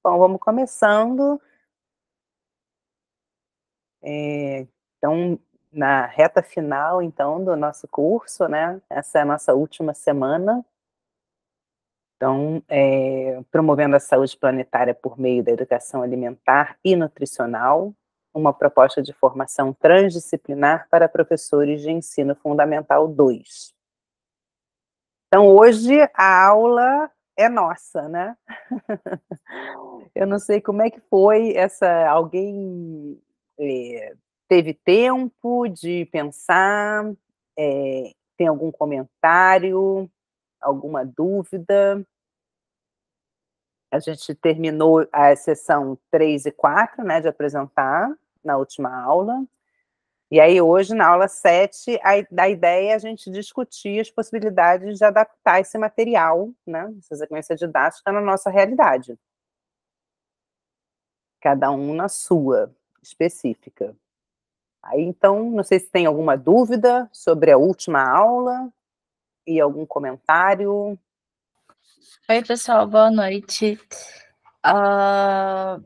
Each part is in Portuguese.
Bom, vamos começando. Então, na reta final, então, do nosso curso, né? Essa é a nossa última semana. Então, promovendo a saúde planetária por meio da educação alimentar e nutricional, uma proposta de formação transdisciplinar para professores de ensino fundamental 2. Então, hoje a aula é nossa, né? Eu não sei como é que foi essa. Alguém teve tempo de pensar? Tem algum comentário? Alguma dúvida? A gente terminou a sessão 3 e 4, né, de apresentar na última aula. E aí, hoje, na aula 7, a ideia é a gente discutir as possibilidades de adaptar esse material, né, essa sequência didática, na nossa realidade. Cada um na sua, específica. Aí, então, não sei se tem alguma dúvida sobre a última aula e algum comentário. Oi, pessoal, boa noite. A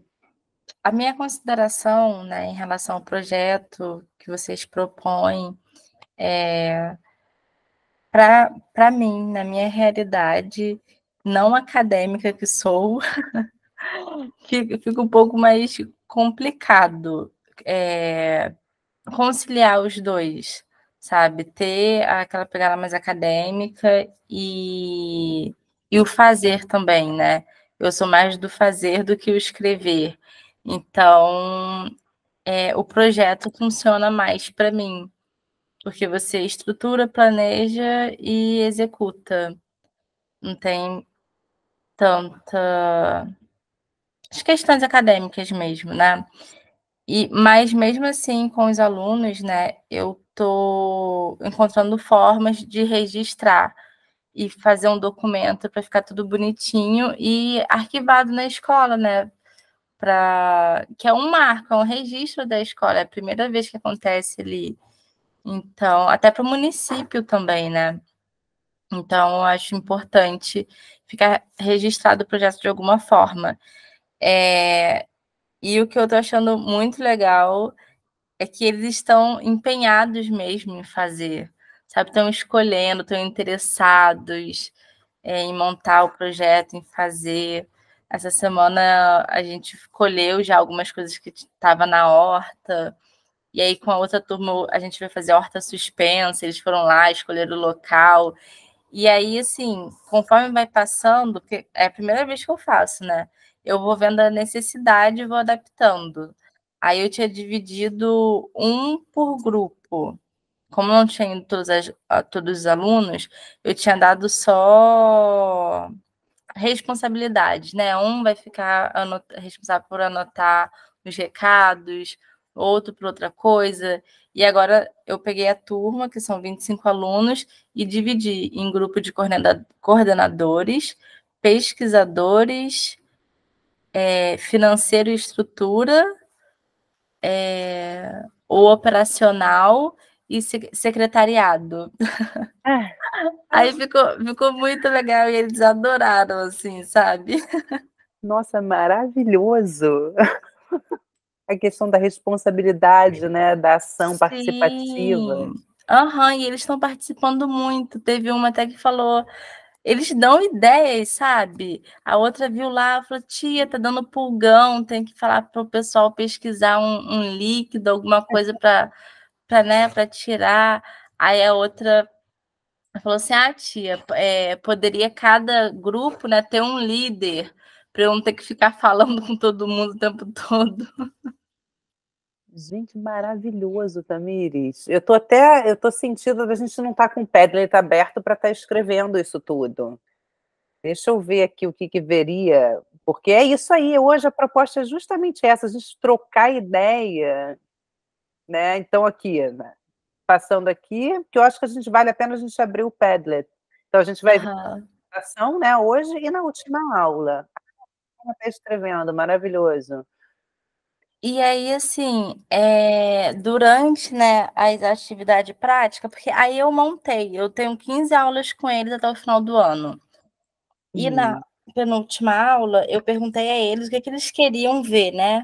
minha consideração, né, em relação ao projeto que vocês propõem, para mim, na minha realidade não acadêmica que sou, fica um pouco mais complicado conciliar os dois, sabe? Ter aquela pegada mais acadêmica e o fazer também, né? Eu sou mais do fazer do que o escrever. Então, o projeto funciona mais para mim, porque você estrutura, planeja e executa. Não tem tanta as questões acadêmicas mesmo, né? Mas mesmo assim, com os alunos, né, eu estou encontrando formas de registrar e fazer um documento para ficar tudo bonitinho e arquivado na escola, né? Que é um marco, é um registro da escola, é a primeira vez que acontece ali. Então, até para o município também, né? Então, eu acho importante ficar registrado o projeto de alguma forma. E o que eu estou achando muito legal é que eles estão empenhados mesmo em fazer, sabe? Estão escolhendo, estão interessados em montar o projeto, em fazer. Essa semana a gente colheu já algumas coisas que estava na horta, e aí com a outra turma a gente vai fazer a horta suspensa, eles foram lá, escolheram o local. E aí, assim, conforme vai passando, porque é a primeira vez que eu faço, né? Eu vou vendo a necessidade e vou adaptando. Aí eu tinha dividido um por grupo. Como não tinha ido todos os alunos, eu tinha dado só responsabilidade, né? Um vai ficar responsável por anotar os recados, outro por outra coisa. E agora eu peguei a turma, que são 25 alunos, e dividi em grupo de coordenadores, pesquisadores, financeiro e estrutura, o operacional e secretariado. Aí ficou muito legal e eles adoraram, assim, sabe? Nossa, maravilhoso! A questão da responsabilidade, né, da ação participativa. Sim. Aham, e eles estão participando muito. Teve uma até que falou, eles dão ideias, sabe? A outra viu lá, falou, tia, tá dando pulgão, tem que falar para o pessoal pesquisar um líquido, alguma coisa né, para tirar. Aí a outra falou assim, tia, poderia cada grupo, né, ter um líder, para eu não ter que ficar falando com todo mundo o tempo todo. Gente, maravilhoso, Tamires. Eu tô sentindo que a gente não está com o Padlet aberto para estar escrevendo isso tudo. Deixa eu ver aqui o que veria, porque é isso aí, hoje a proposta é justamente essa, a gente trocar ideia, né? Então, aqui, né? Passando aqui, que eu acho que vale a pena a gente abrir o Padlet. Então, a gente vai ver Aham. a ação, né, hoje e na última aula. Ela está escrevendo, maravilhoso. E aí, assim, durante, né, a atividade prática, porque aí eu montei, eu tenho 15 aulas com eles até o final do ano. E Hum. penúltima aula, eu perguntei a eles o que eles queriam ver, né?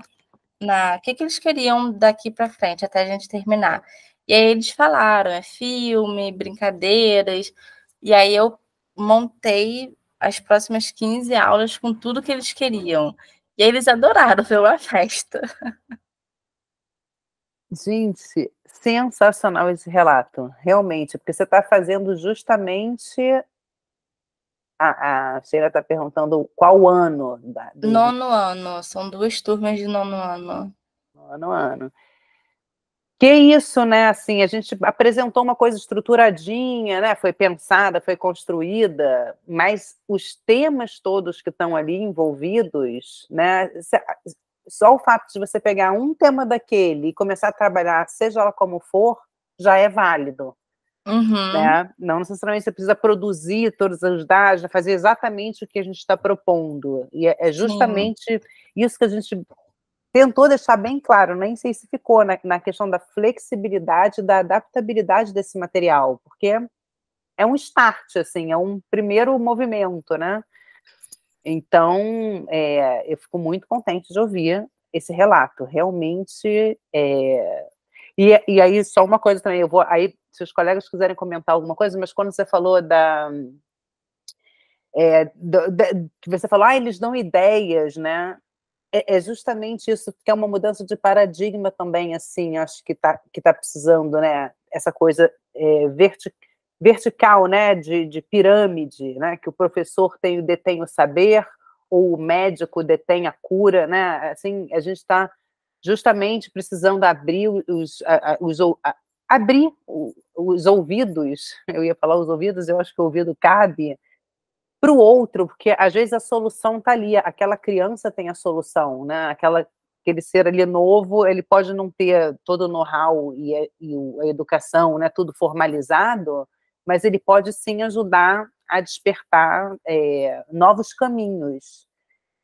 O que eles queriam daqui para frente, até a gente terminar. E aí eles falaram, filme, brincadeiras, e aí eu montei as próximas 15 aulas com tudo que eles queriam. E aí eles adoraram, foi uma festa. Gente, sensacional esse relato, realmente, porque você está fazendo justamente. A Sheila está perguntando qual ano do Nono ano, são 2 turmas de nono ano. ano. Que isso, né? Assim, a gente apresentou uma coisa estruturadinha, né? Foi pensada, foi construída, mas os temas todos que estão ali envolvidos, né? Só o fato de você pegar um tema daquele e começar a trabalhar, seja ela como for, já é válido. Né? Não necessariamente você precisa produzir todos os dados, fazer exatamente o que a gente está propondo. E é justamente Sim. isso que a gente tentou deixar bem claro, nem sei se ficou na questão da flexibilidade, da adaptabilidade desse material, porque é um start, assim, é um primeiro movimento, né? Então, eu fico muito contente de ouvir esse relato. Realmente, e aí, só uma coisa também, aí, se os colegas quiserem comentar alguma coisa, mas quando você falou que você falou, eles dão ideias, né? É justamente isso, que é uma mudança de paradigma também, assim, acho que tá precisando, né? Essa coisa vertical, né? De pirâmide, né? Que o professor detém o saber, ou o médico detém a cura, né? Assim, a gente está justamente precisando abrir abrir os ouvidos, eu ia falar os ouvidos, eu acho que o ouvido cabe, para o outro, porque às vezes a solução está ali, aquela criança tem a solução, né? Aquele ser ali novo, ele pode não ter todo o know-how e a educação, né, tudo formalizado, mas ele pode sim ajudar a despertar novos caminhos.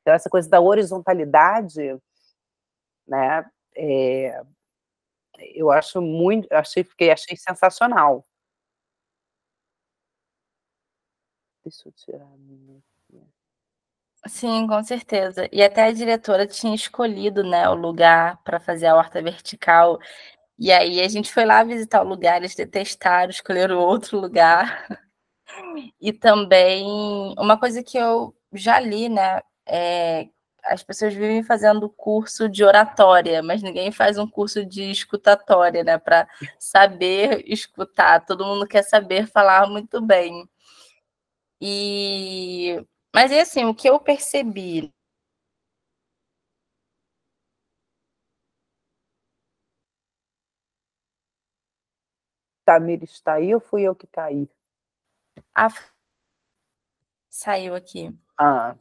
Então, essa coisa da horizontalidade, né, eu acho muito, achei sensacional. Deixa eu tirar a minha aqui. Sim, com certeza. E até a diretora tinha escolhido, né, o lugar para fazer a horta vertical. E aí a gente foi lá visitar o lugar, eles detestaram, escolheram outro lugar. E também uma coisa que eu já li, né, as pessoas vivem fazendo curso de oratória, mas ninguém faz um curso de escutatória, né, para saber escutar. Todo mundo quer saber falar muito bem. Mas é assim, o que eu percebi. Tamir está aí ou fui eu que caí? Saiu aqui. Ah.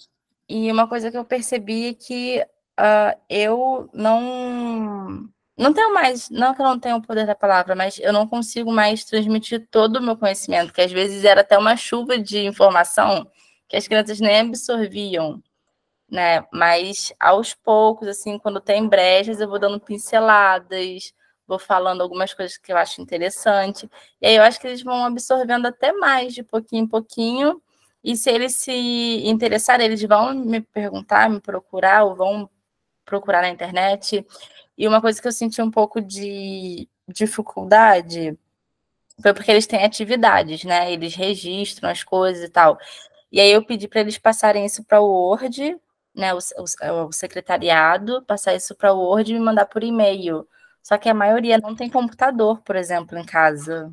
E uma coisa que eu percebi é que eu não tenho mais, não que eu não tenho o poder da palavra, mas eu não consigo mais transmitir todo o meu conhecimento, que às vezes era até uma chuva de informação que as crianças nem absorviam, né? Mas aos poucos, assim, quando tem brechas, eu vou dando pinceladas, vou falando algumas coisas que eu acho interessante, e aí eu acho que eles vão absorvendo até mais, de pouquinho em pouquinho, e se eles se interessarem, eles vão me perguntar, me procurar, ou vão procurar na internet. E uma coisa que eu senti um pouco de dificuldade foi porque eles têm atividades, né? Eles registram as coisas e tal. E aí eu pedi para eles passarem isso para o Word, né? O secretariado, passar isso para o Word e me mandar por e-mail. Só que a maioria não tem computador, por exemplo, em casa.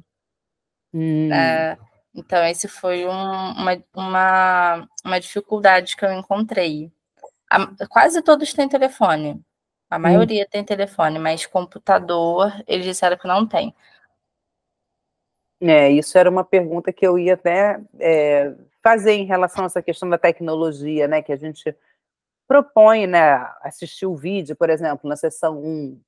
Então, esse foi uma dificuldade que eu encontrei. Quase todos têm telefone. A maioria tem telefone, mas computador, eles disseram que não tem. Isso era uma pergunta que eu ia até fazer em relação a essa questão da tecnologia, né, que a gente propõe, né, assistir o vídeo, por exemplo, na sessão 1,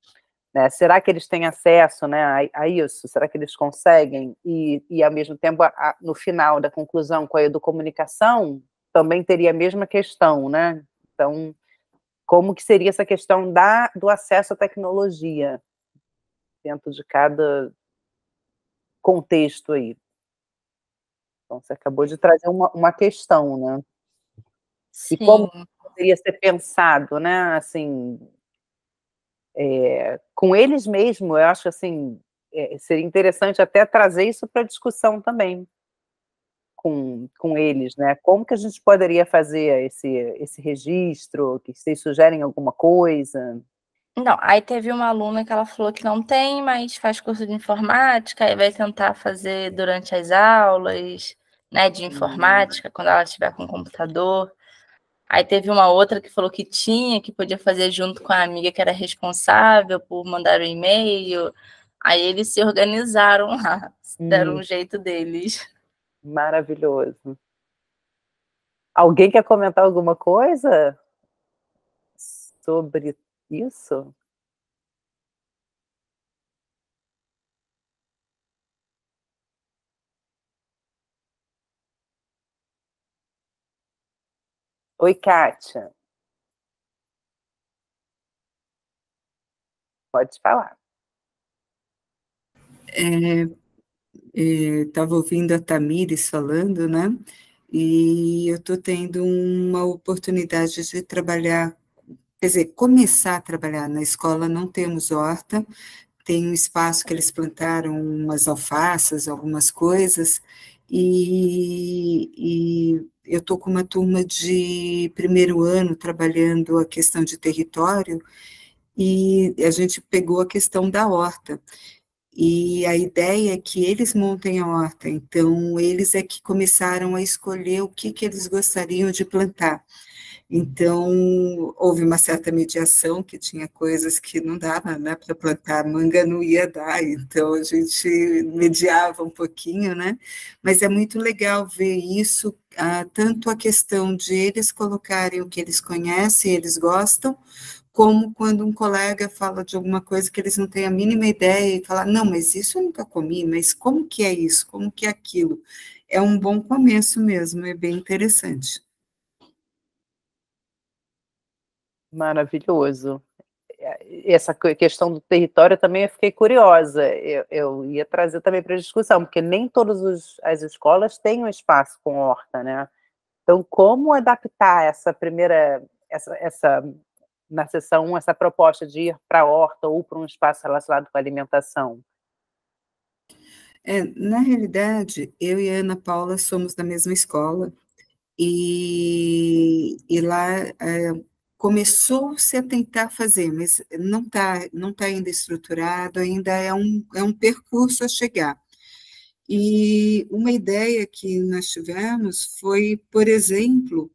né, será que eles têm acesso, né, a isso? Será que eles conseguem? E ao mesmo tempo, no final da conclusão com a educomunicação, também teria a mesma questão, né? Então, como que seria essa questão do acesso à tecnologia dentro de cada contexto aí? Então, você acabou de trazer uma questão, né? E como Sim. poderia ser pensado, né, assim, com eles mesmo, eu acho assim, seria interessante até trazer isso para discussão também, com eles, né. Como que a gente poderia fazer esse registro, que vocês sugerem alguma coisa? Não, aí teve uma aluna que ela falou que não tem, mas faz curso de informática e vai tentar fazer durante as aulas, né, de Hum, informática, quando ela estiver com o computador. Aí teve uma outra que falou que tinha, que podia fazer junto com a amiga que era responsável por mandar o e-mail. Aí eles se organizaram lá, deram um hum, jeito deles. maravilhoso. Alguém quer comentar alguma coisa sobre isso? Oi, Kátia, pode falar. Estava ouvindo a Tamires falando, né? E eu estou tendo uma oportunidade de trabalhar, quer dizer, começar a trabalhar na escola. Não temos horta, tem um espaço que eles plantaram umas alfaces, algumas coisas, e eu estou com uma turma de primeiro ano trabalhando a questão de território, e a gente pegou a questão da horta. E a ideia é que eles montem a horta, então eles é que começaram a escolher o que eles gostariam de plantar. Então, houve uma certa mediação, que tinha coisas que não dava, né, para plantar, manga não ia dar, então a gente mediava um pouquinho, né, mas é muito legal ver isso, tanto a questão de eles colocarem o que eles conhecem, eles gostam, como quando um colega fala de alguma coisa que eles não têm a mínima ideia e fala, não, mas isso eu nunca comi, mas como que é isso, como que é aquilo? É um bom começo mesmo, é bem interessante. Maravilhoso. Essa questão do território também eu fiquei curiosa. Eu ia trazer também para a discussão, porque nem todas as escolas têm um espaço com horta, né? Então, como adaptar essa primeira, na seção 1, essa proposta de ir para a horta ou para um espaço relacionado com a alimentação? Na realidade, eu e a Ana Paula somos da mesma escola, e lá começou-se a tentar fazer, mas não tá ainda estruturado, ainda é um percurso a chegar. E uma ideia que nós tivemos foi, por exemplo,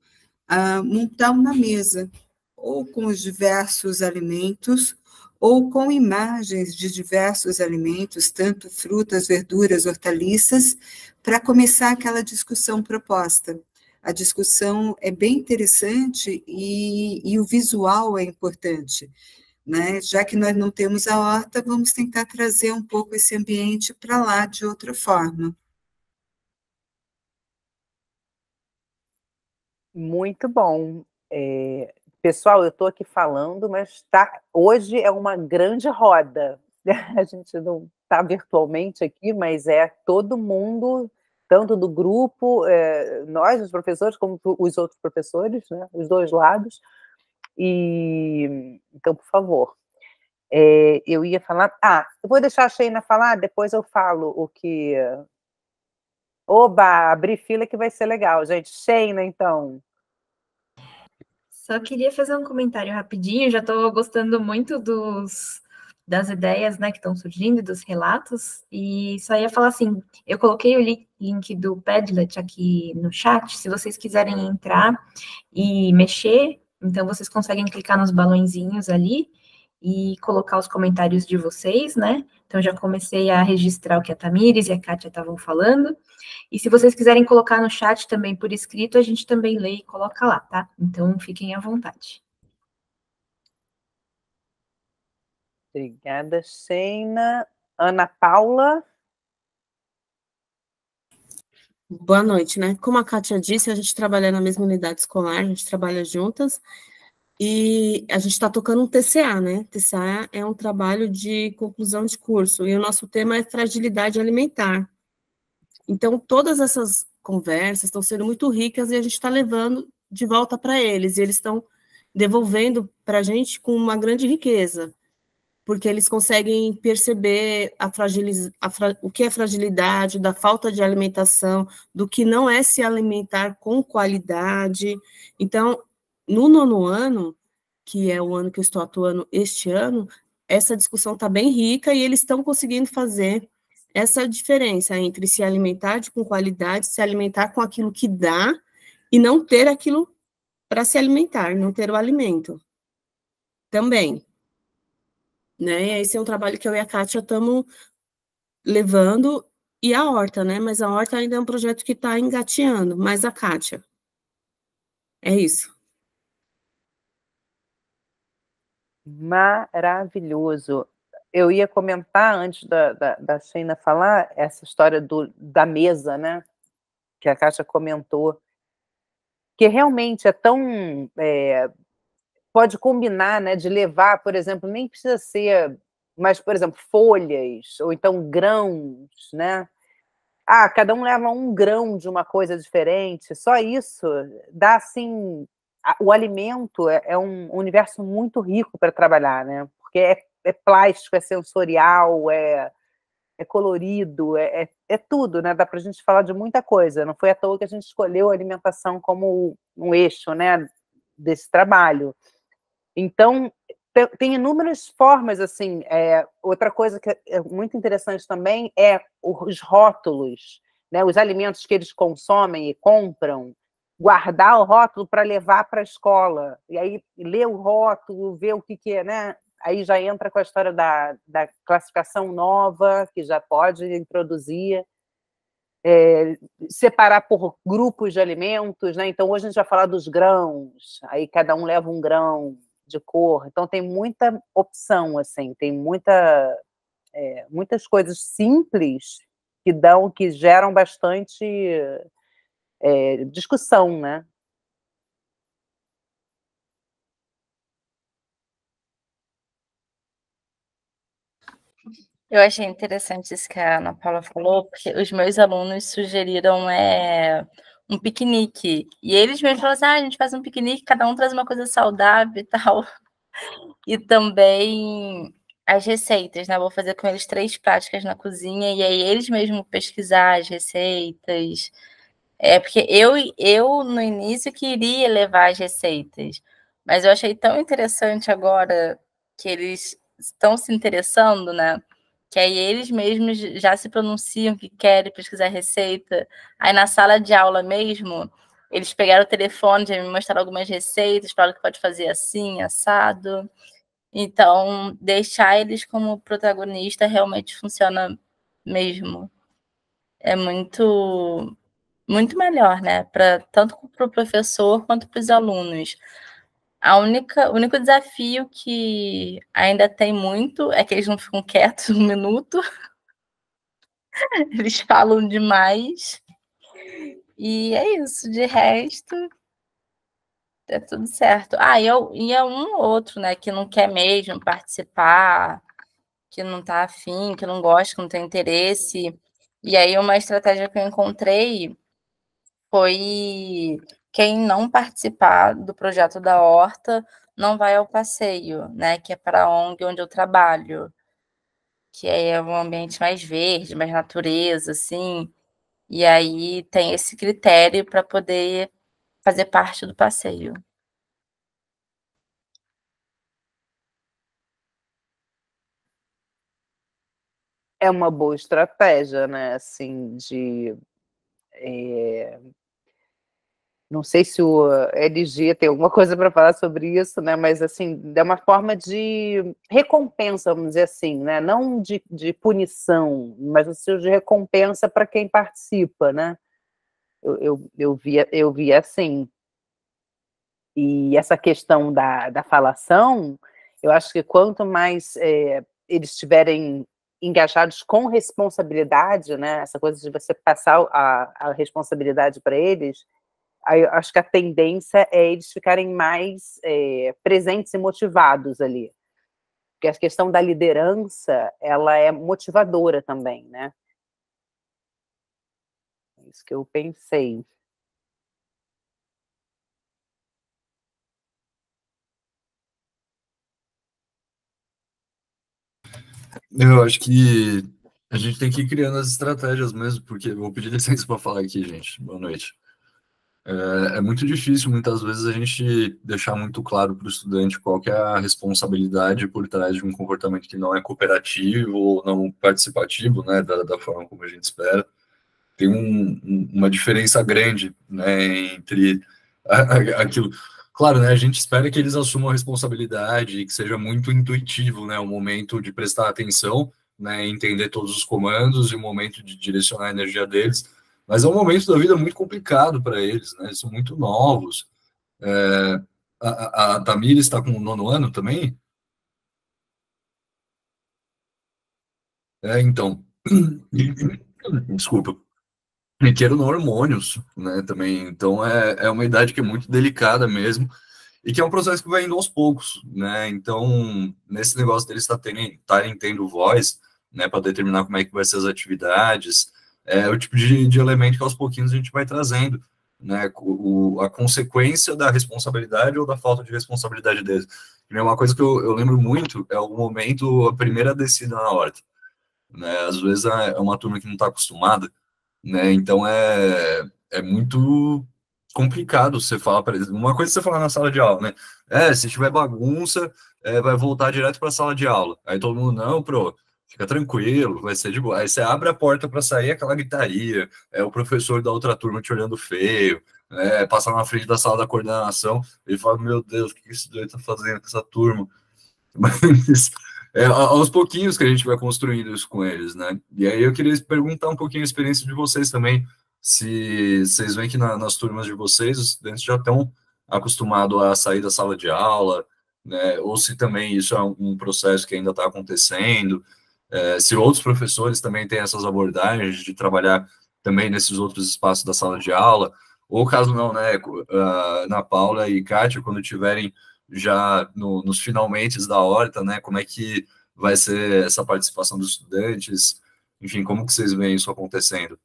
montar uma mesa, ou com os diversos alimentos, ou com imagens de diversos alimentos, tanto frutas, verduras, hortaliças, para começar aquela discussão proposta. A discussão é bem interessante e o visual é importante, né? Já que nós não temos a horta, vamos tentar trazer um pouco esse ambiente para lá de outra forma. Muito bom. Pessoal, eu estou aqui falando, mas hoje é uma grande roda. A gente não está virtualmente aqui, mas é todo mundo, tanto do grupo, nós, os professores, como os outros professores, né, os dois lados. E então, por favor, eu ia falar. Eu vou deixar a Sheina falar, depois eu falo o que. Oba, abrir fila que vai ser legal, gente. Sheina, então. Só queria fazer um comentário rapidinho, já estou gostando muito das ideias, né, que estão surgindo, e dos relatos, e só ia falar assim, eu coloquei o link do Padlet aqui no chat, se vocês quiserem entrar e mexer, então vocês conseguem clicar nos balõezinhos ali e colocar os comentários de vocês, né? Então já comecei a registrar o que a Tamires e a Kátia estavam falando. E se vocês quiserem colocar no chat também por escrito, a gente também lê e coloca lá, tá? Então fiquem à vontade. Obrigada, Sheina. Ana Paula. Boa noite, né? Como a Kátia disse, a gente trabalha na mesma unidade escolar, a gente trabalha juntas, e a gente está tocando um TCA, né? TCA é um trabalho de conclusão de curso, e o nosso tema é fragilidade alimentar. Então, todas essas conversas estão sendo muito ricas e a gente está levando de volta para eles, e eles estão devolvendo para a gente com uma grande riqueza, porque eles conseguem perceber o que é fragilidade, da falta de alimentação, do que não é se alimentar com qualidade. Então, no 9º ano, que é o ano que eu estou atuando este ano, essa discussão está bem rica e eles estão conseguindo fazer essa diferença entre se alimentar com qualidade, se alimentar com aquilo que dá e não ter aquilo para se alimentar, não ter o alimento também. Né? Esse é um trabalho que eu e a Kátia estamos levando, e a horta, né? Mas a horta ainda é um projeto que está engateando, mas a Kátia. É isso. Maravilhoso. Eu ia comentar, antes da Sheina falar, essa história da mesa, né? Que a Kátia comentou, que realmente é tão... pode combinar, né? De levar, por exemplo, nem precisa ser... Mas, por exemplo, folhas, ou então grãos, né? Ah, cada um leva um grão de uma coisa diferente. Só isso dá, assim... O alimento é um universo muito rico para trabalhar, né? Porque é plástico, é sensorial, é colorido, é tudo, né? Dá para a gente falar de muita coisa. Não foi à toa que a gente escolheu a alimentação como um eixo, né, desse trabalho. Então, tem inúmeras formas, assim. Outra coisa que é muito interessante também é os rótulos, né? Os alimentos que eles consomem e compram, guardar o rótulo para levar para a escola. E aí, ler o rótulo, ver o que é, né? Aí já entra com a história da classificação nova, que já pode introduzir, separar por grupos de alimentos, né? Então, hoje a gente vai falar dos grãos, aí cada um leva um grão de cor. Então, tem muita opção, assim, tem muitas coisas simples que geram bastante discussão, né? Eu achei interessante isso que a Ana Paula falou, porque os meus alunos sugeriram um piquenique. E eles mesmos falaram assim, a gente faz um piquenique, cada um traz uma coisa saudável e tal. E também as receitas, né? Vou fazer com eles 3 práticas na cozinha, e aí eles mesmos pesquisar as receitas. Porque eu, no início, queria levar as receitas, mas eu achei tão interessante agora que eles estão se interessando, né? Que aí eles mesmos já se pronunciam que querem pesquisar receita. Aí na sala de aula mesmo, eles pegaram o telefone, já me mostraram algumas receitas, falaram que pode fazer assim, assado. Então, deixar eles como protagonista realmente funciona mesmo. É muito, muito melhor, né? Tanto para o professor quanto para os alunos. O único desafio que ainda tem muito é que eles não ficam quietos um minuto. Eles falam demais. E é isso. De resto, é tudo certo. E é um ou outro, né? Que não quer mesmo participar, que não está afim, que não gosta, que não tem interesse. E aí, uma estratégia que eu encontrei foi quem não participar do projeto da horta não vai ao passeio, né? Que é para a ONG onde eu trabalho, que é um ambiente mais verde, mais natureza, assim. E aí tem esse critério para poder fazer parte do passeio. É uma boa estratégia, né? Assim, não sei se o LG tem alguma coisa para falar sobre isso, né? Mas assim, é uma forma de recompensa, vamos dizer assim, né? Não de punição, mas de recompensa para quem participa, né? Eu vi assim. E essa questão da falação, eu acho que quanto mais eles estiverem engajados com responsabilidade, né? Essa coisa de você passar a responsabilidade para eles, aí eu acho que a tendência é eles ficarem mais presentes e motivados ali. Porque a questão da liderança, ela é motivadora também, né? É isso que eu pensei. Eu acho que a gente tem que ir criando as estratégias mesmo, porque eu vou pedir licença para falar aqui, gente. Boa noite. É muito difícil, muitas vezes, a gente deixar muito claro para o estudante qual que é a responsabilidade por trás de um comportamento que não é cooperativo ou não participativo, né, da forma como a gente espera. Tem uma diferença grande, né, entre aquilo. Claro, né, a gente espera que eles assumam a responsabilidade e que seja muito intuitivo, né, o momento de prestar atenção, né, entender todos os comandos e o momento de direcionar a energia deles, mas é um momento da vida muito complicado para eles, né, eles são muito novos. A Tamira está com o 9º ano também? Então, desculpa, requer hormônios, né, também, então é uma idade que é muito delicada mesmo, e que é um processo que vai indo aos poucos, né? Então, nesse negócio deles estarem tendo voz, né, para determinar como é que vai ser as atividades, é o tipo de elemento que aos pouquinhos a gente vai trazendo, né? A consequência da responsabilidade ou da falta de responsabilidade deles. E uma coisa que eu lembro muito é o momento, a primeira descida na horta, né? Às vezes é uma turma que não está acostumada, né? Então é muito complicado você falar para eles. Uma coisa é você falar na sala de aula, né? Se tiver bagunça, vai voltar direto para a sala de aula. Aí todo mundo, não, fica tranquilo, vai ser de boa. Aí você abre a porta para sair, aquela gritaria, o professor da outra turma te olhando feio, passar na frente da sala da coordenação, ele fala, meu Deus, o que esse doido tá fazendo com essa turma? Mas aos pouquinhos que a gente vai construindo isso com eles, né? E aí eu queria perguntar um pouquinho a experiência de vocês também, se vocês veem que nas turmas de vocês, os estudantes já estão acostumados a sair da sala de aula, né? Ou se também isso é um processo que ainda está acontecendo, se outros professores também têm essas abordagens de trabalhar também nesses outros espaços da sala de aula, ou caso não, né? Ana Paula e Kátia, quando tiverem já nos finalmente da horta, né? Como é que vai ser essa participação dos estudantes? Enfim, como que vocês veem isso acontecendo?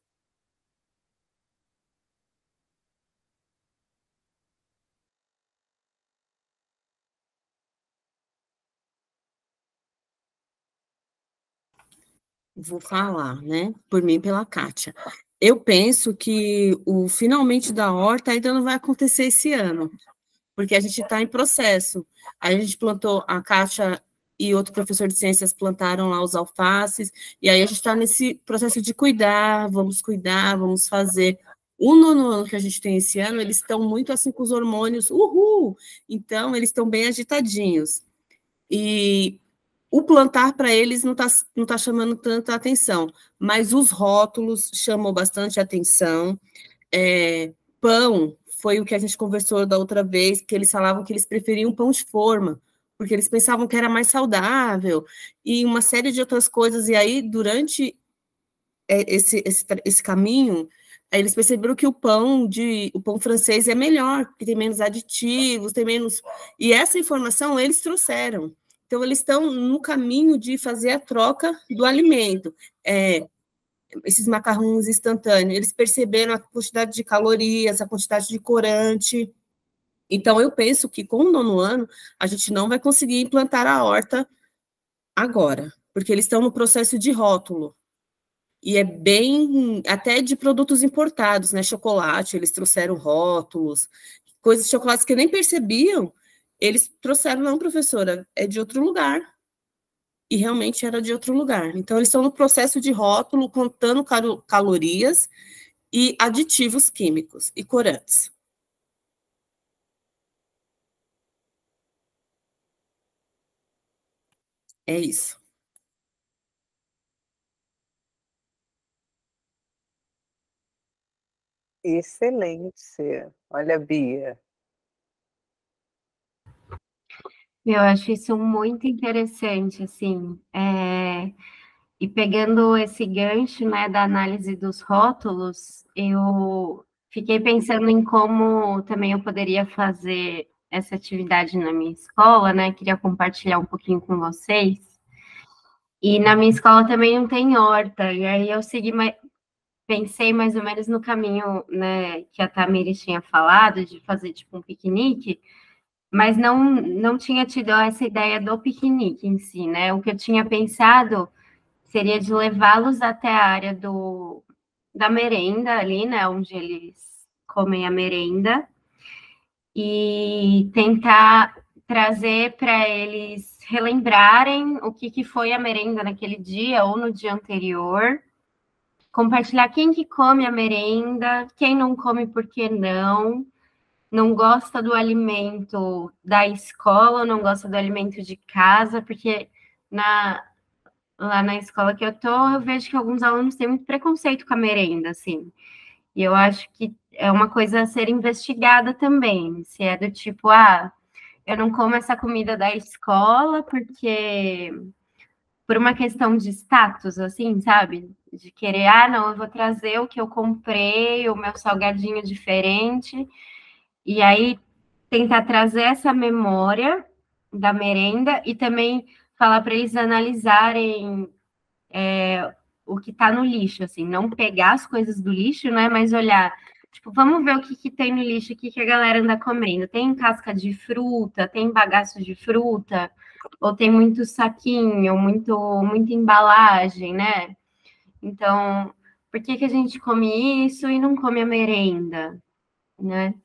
Vou falar, né? Por mim, pela Kátia. Eu penso que o finalmente da horta ainda não vai acontecer esse ano, porque a gente está em processo. A gente plantou, a Kátia e outro professor de ciências plantaram lá os alfaces, e aí a gente está nesse processo de cuidar, vamos fazer. O 9º ano que a gente tem esse ano, eles estão muito assim com os hormônios, então eles estão bem agitadinhos. E o plantar para eles não tá chamando tanta atenção, mas os rótulos chamam bastante atenção. Pão foi o que a gente conversou da outra vez, que eles falavam que eles preferiam pão de forma, porque eles pensavam que era mais saudável, e uma série de outras coisas. E aí, durante esse caminho, eles perceberam que o pão francês é melhor, porque tem menos aditivos, tem menos... E essa informação eles trouxeram. Então, eles estão no caminho de fazer a troca do alimento. Esses macarrões instantâneos, eles perceberam a quantidade de calorias, a quantidade de corante. Então, eu penso que com o 9º ano, a gente não vai conseguir implantar a horta agora, porque eles estão no processo de rótulo. E é bem, até de produtos importados, né? Chocolate, eles trouxeram rótulos, coisas de chocolates que nem percebiam, eles trouxeram, não, professora, é de outro lugar. E realmente era de outro lugar. Então, eles estão no processo de rótulo, contando calorias e aditivos químicos e corantes. É isso. Excelente. Olha, Bia. Eu acho isso muito interessante, assim, e pegando esse gancho, né, da análise dos rótulos, eu fiquei pensando em como também eu poderia fazer essa atividade na minha escola, né, queria compartilhar um pouquinho com vocês, e na minha escola também não tem horta, e aí eu pensei mais ou menos no caminho, né, que a Tamires tinha falado, de fazer, tipo, um piquenique, mas não tinha tido essa ideia do piquenique em si, né? O que eu tinha pensado seria de levá-los até a área da merenda ali, né, onde eles comem a merenda, e tentar trazer para eles relembrarem o que foi a merenda naquele dia ou no dia anterior, compartilhar quem que come a merenda, quem não come por que não gosta do alimento da escola, não gosta do alimento de casa, porque lá na escola que eu tô, eu vejo que alguns alunos têm muito preconceito com a merenda, assim. E eu acho que é uma coisa a ser investigada também, se é do tipo, eu não como essa comida da escola porque por uma questão de status, assim, sabe? De querer, não, eu vou trazer o que eu comprei, o meu salgadinho diferente, e aí tentar trazer essa memória da merenda e também falar para eles analisarem o que está no lixo, assim, não pegar as coisas do lixo, né? Mas olhar, tipo, vamos ver o que tem no lixo, o que a galera anda comendo. Tem casca de fruta, tem bagaço de fruta, ou tem muito saquinho, muita embalagem, né? Então, por que a gente come isso e não come a merenda, né?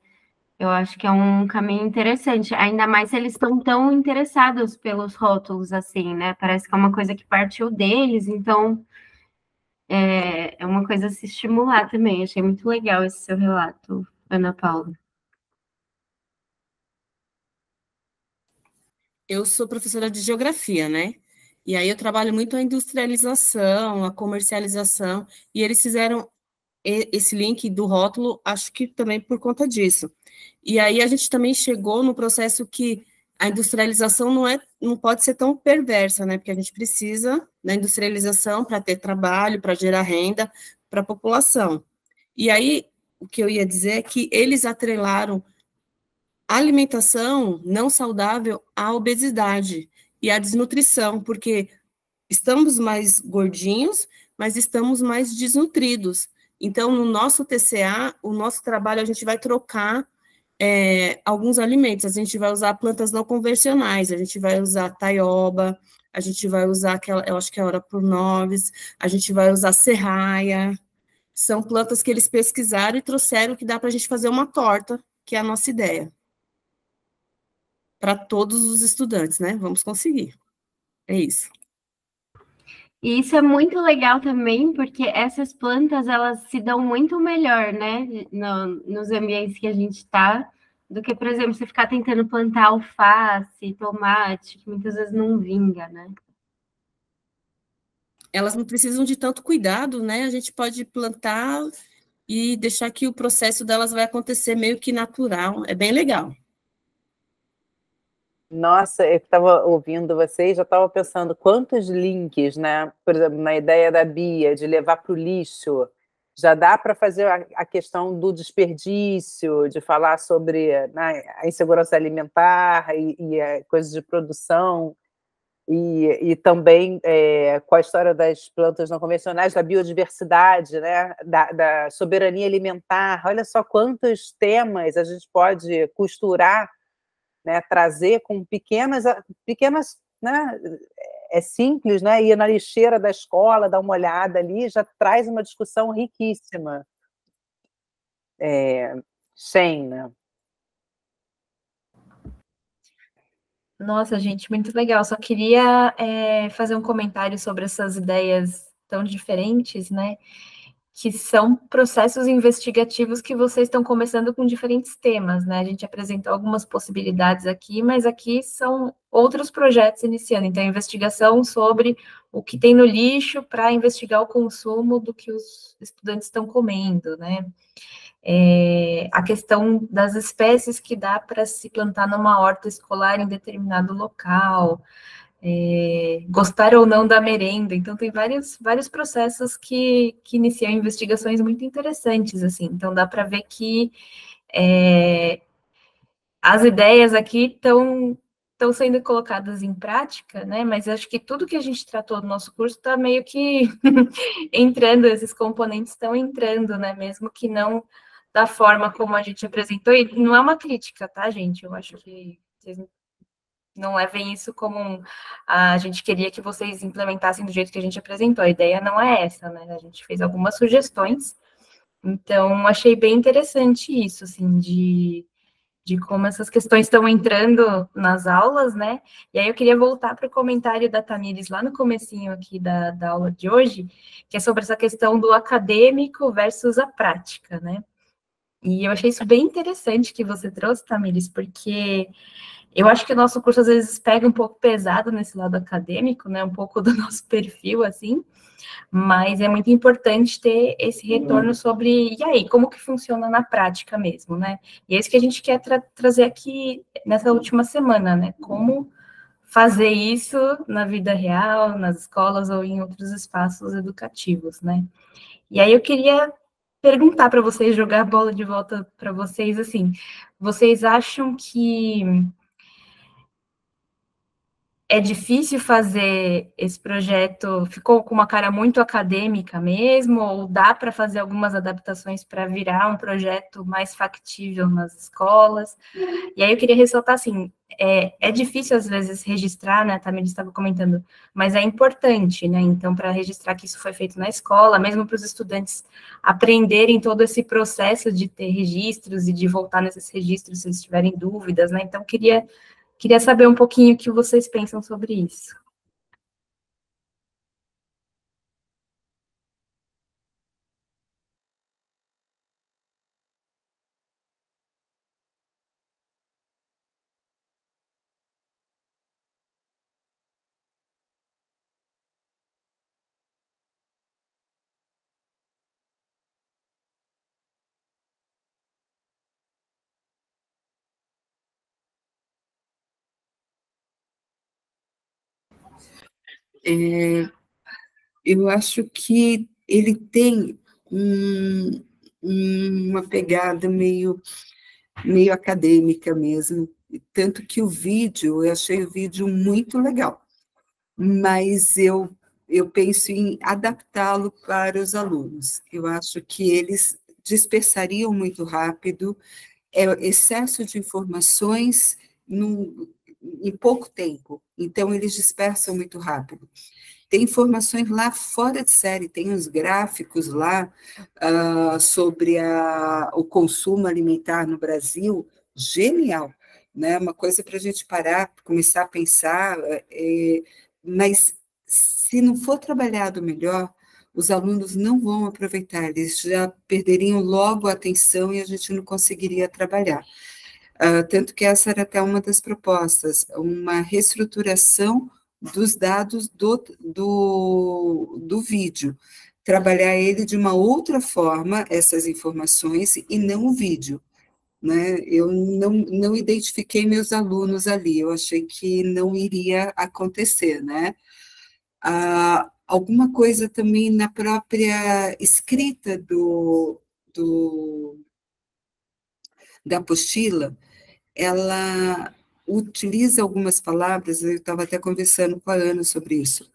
Eu acho que é um caminho interessante, ainda mais se eles estão tão interessados pelos rótulos assim, né? Parece que é uma coisa que partiu deles, então é uma coisa a se estimular também. Achei muito legal esse seu relato, Ana Paula. Eu sou professora de geografia, né? E aí eu trabalho muito a industrialização, a comercialização, e eles fizeram esse link do rótulo, acho que também por conta disso. E aí a gente também chegou no processo que a industrialização não pode ser tão perversa, né? Porque a gente precisa da industrialização para ter trabalho, para gerar renda para a população. E aí o que eu ia dizer é que eles atrelaram a alimentação não saudável à obesidade e à desnutrição, porque estamos mais gordinhos, mas estamos mais desnutridos. Então, no nosso TCA, o nosso trabalho, a gente vai trocar alguns alimentos. A gente vai usar plantas não convencionais, a gente vai usar taioba, a gente vai usar aquela, eu acho que é hora por noves, a gente vai usar serraia. São plantas que eles pesquisaram e trouxeram que dá para a gente fazer uma torta, que é a nossa ideia. Para todos os estudantes, né? Vamos conseguir. É isso. E isso é muito legal também, porque essas plantas, elas se dão muito melhor, né, nos ambientes que a gente está, do que, por exemplo, você ficar tentando plantar alface, tomate, que muitas vezes não vinga, né? Elas não precisam de tanto cuidado, né? A gente pode plantar e deixar que o processo delas vai acontecer meio que natural. É bem legal. Nossa, eu estava ouvindo vocês, já estava pensando quantos links, né? Por exemplo, na ideia da Bia, de levar para o lixo, já dá para fazer a questão do desperdício, de falar sobre, né, a insegurança alimentar e coisas de produção, e também com a história das plantas não convencionais, da biodiversidade, né? Da soberania alimentar. Olha só quantos temas a gente pode costurar, né, trazer com pequenas, né, é simples, né, ir na lixeira da escola, dar uma olhada ali, já traz uma discussão riquíssima. Sheina. Nossa, gente, muito legal. Só queria fazer um comentário sobre essas ideias tão diferentes, né? Que são processos investigativos que vocês estão começando com diferentes temas, né? A gente apresentou algumas possibilidades aqui, mas aqui são outros projetos iniciando. Então, investigação sobre o que tem no lixo para investigar o consumo do que os estudantes estão comendo, né? A questão das espécies que dá para se plantar numa horta escolar em determinado local, gostar ou não da merenda. Então, tem vários processos que iniciam investigações muito interessantes, assim. Então, dá para ver que as ideias aqui estão sendo colocadas em prática, né? Mas acho que tudo que a gente tratou no nosso curso está meio que entrando, esses componentes estão entrando, né? Mesmo que não da forma como a gente apresentou, e não é uma crítica, tá, gente? Eu acho que vocês não levem isso como a gente queria que vocês implementassem do jeito que a gente apresentou. A ideia não é essa, né? A gente fez algumas sugestões. Então, achei bem interessante isso, assim, de como essas questões estão entrando nas aulas, né? E aí eu queria voltar para o comentário da Tamires lá no comecinho aqui da aula de hoje, que é sobre essa questão do acadêmico versus a prática, né? E eu achei isso bem interessante que você trouxe, Tamires, porque eu acho que o nosso curso às vezes pega um pouco pesado nesse lado acadêmico, né? Um pouco do nosso perfil, assim, mas é muito importante ter esse retorno sobre, e aí, como que funciona na prática mesmo, né? E é isso que a gente quer trazer aqui nessa última semana, né? Como fazer isso na vida real, nas escolas ou em outros espaços educativos, né? E aí eu queria perguntar para vocês, jogar a bola de volta para vocês, assim, vocês acham que é difícil fazer esse projeto, ficou com uma cara muito acadêmica mesmo, ou dá para fazer algumas adaptações para virar um projeto mais factível nas escolas? E aí eu queria ressaltar assim, é difícil às vezes registrar, né, a Tamires estava comentando, mas é importante, né, então para registrar que isso foi feito na escola, mesmo para os estudantes aprenderem todo esse processo de ter registros e de voltar nesses registros se eles tiverem dúvidas, né, então queria saber um pouquinho o que vocês pensam sobre isso. Eu acho que ele tem uma pegada meio acadêmica mesmo, tanto que o vídeo, eu achei o vídeo muito legal, mas eu penso em adaptá-lo para os alunos. Eu acho que eles dispersariam muito rápido, excesso de informações em pouco tempo, então eles dispersam muito rápido. Tem informações lá fora de série, tem os gráficos lá sobre o consumo alimentar no Brasil, genial, né? Uma coisa para a gente parar, começar a pensar, mas se não for trabalhado melhor, os alunos não vão aproveitar, eles já perderiam logo a atenção e a gente não conseguiria trabalhar. Tanto que essa era até uma das propostas, uma reestruturação dos dados do vídeo, trabalhar ele de uma outra forma, essas informações, e não o vídeo, né? Eu não identifiquei meus alunos ali, eu achei que não iria acontecer, né? Alguma coisa também na própria escrita da apostila, ela utiliza algumas palavras, eu estava até conversando com a Ana sobre isso,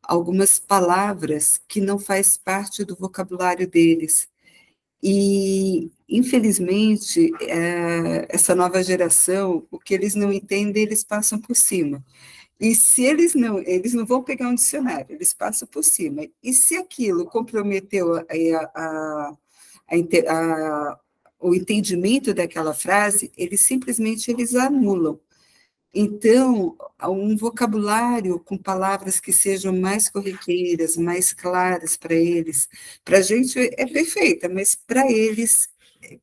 algumas palavras que não faz parte do vocabulário deles. E, infelizmente, essa nova geração, o que eles não entendem, eles passam por cima. E se eles não vão pegar um dicionário, eles passam por cima. E se aquilo comprometeu o entendimento daquela frase, eles anulam. Então, um vocabulário com palavras que sejam mais corriqueiras, mais claras para a gente é perfeita, mas para eles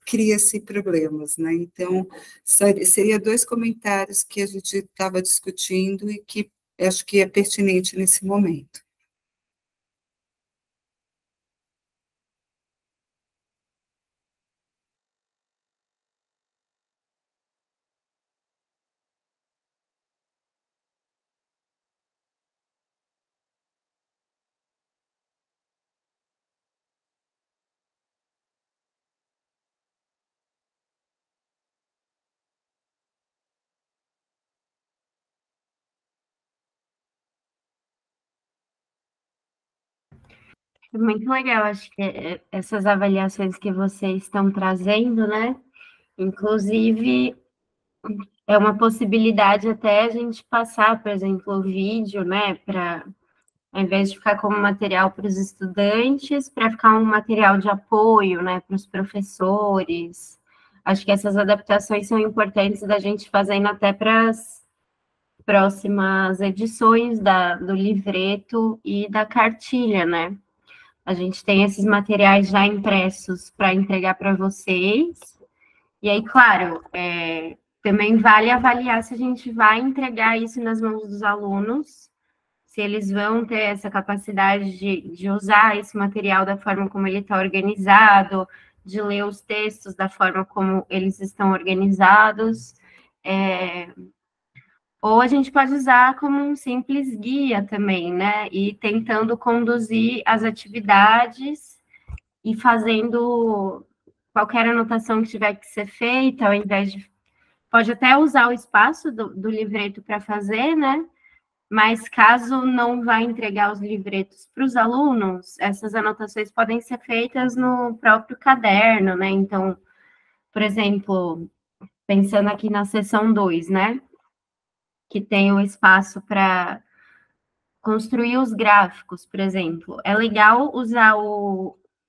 cria-se problemas, né? Então, seria dois comentários que a gente estava discutindo e que acho que é pertinente nesse momento. É muito legal, acho que essas avaliações que vocês estão trazendo, né? Inclusive, é uma possibilidade até a gente passar, por exemplo, o vídeo, né, para, ao invés de ficar como material para os estudantes, para ficar um material de apoio, né, para os professores. Acho que essas adaptações são importantes da gente fazendo até para as próximas edições do livreto e da cartilha, né? A gente tem esses materiais já impressos para entregar para vocês. E aí, claro, também vale avaliar se a gente vai entregar isso nas mãos dos alunos, se eles vão ter essa capacidade de usar esse material da forma como ele está organizado, de ler os textos da forma como eles estão organizados. Ou a gente pode usar como um simples guia também, né? E tentando conduzir as atividades e fazendo qualquer anotação que tiver que ser feita, ao invés de... Pode até usar o espaço do livreto para fazer, né? Mas caso não vá entregar os livretos para os alunos, essas anotações podem ser feitas no próprio caderno, né? Então, por exemplo, pensando aqui na seção 2, né? Que tem o espaço para construir os gráficos, por exemplo. É legal usar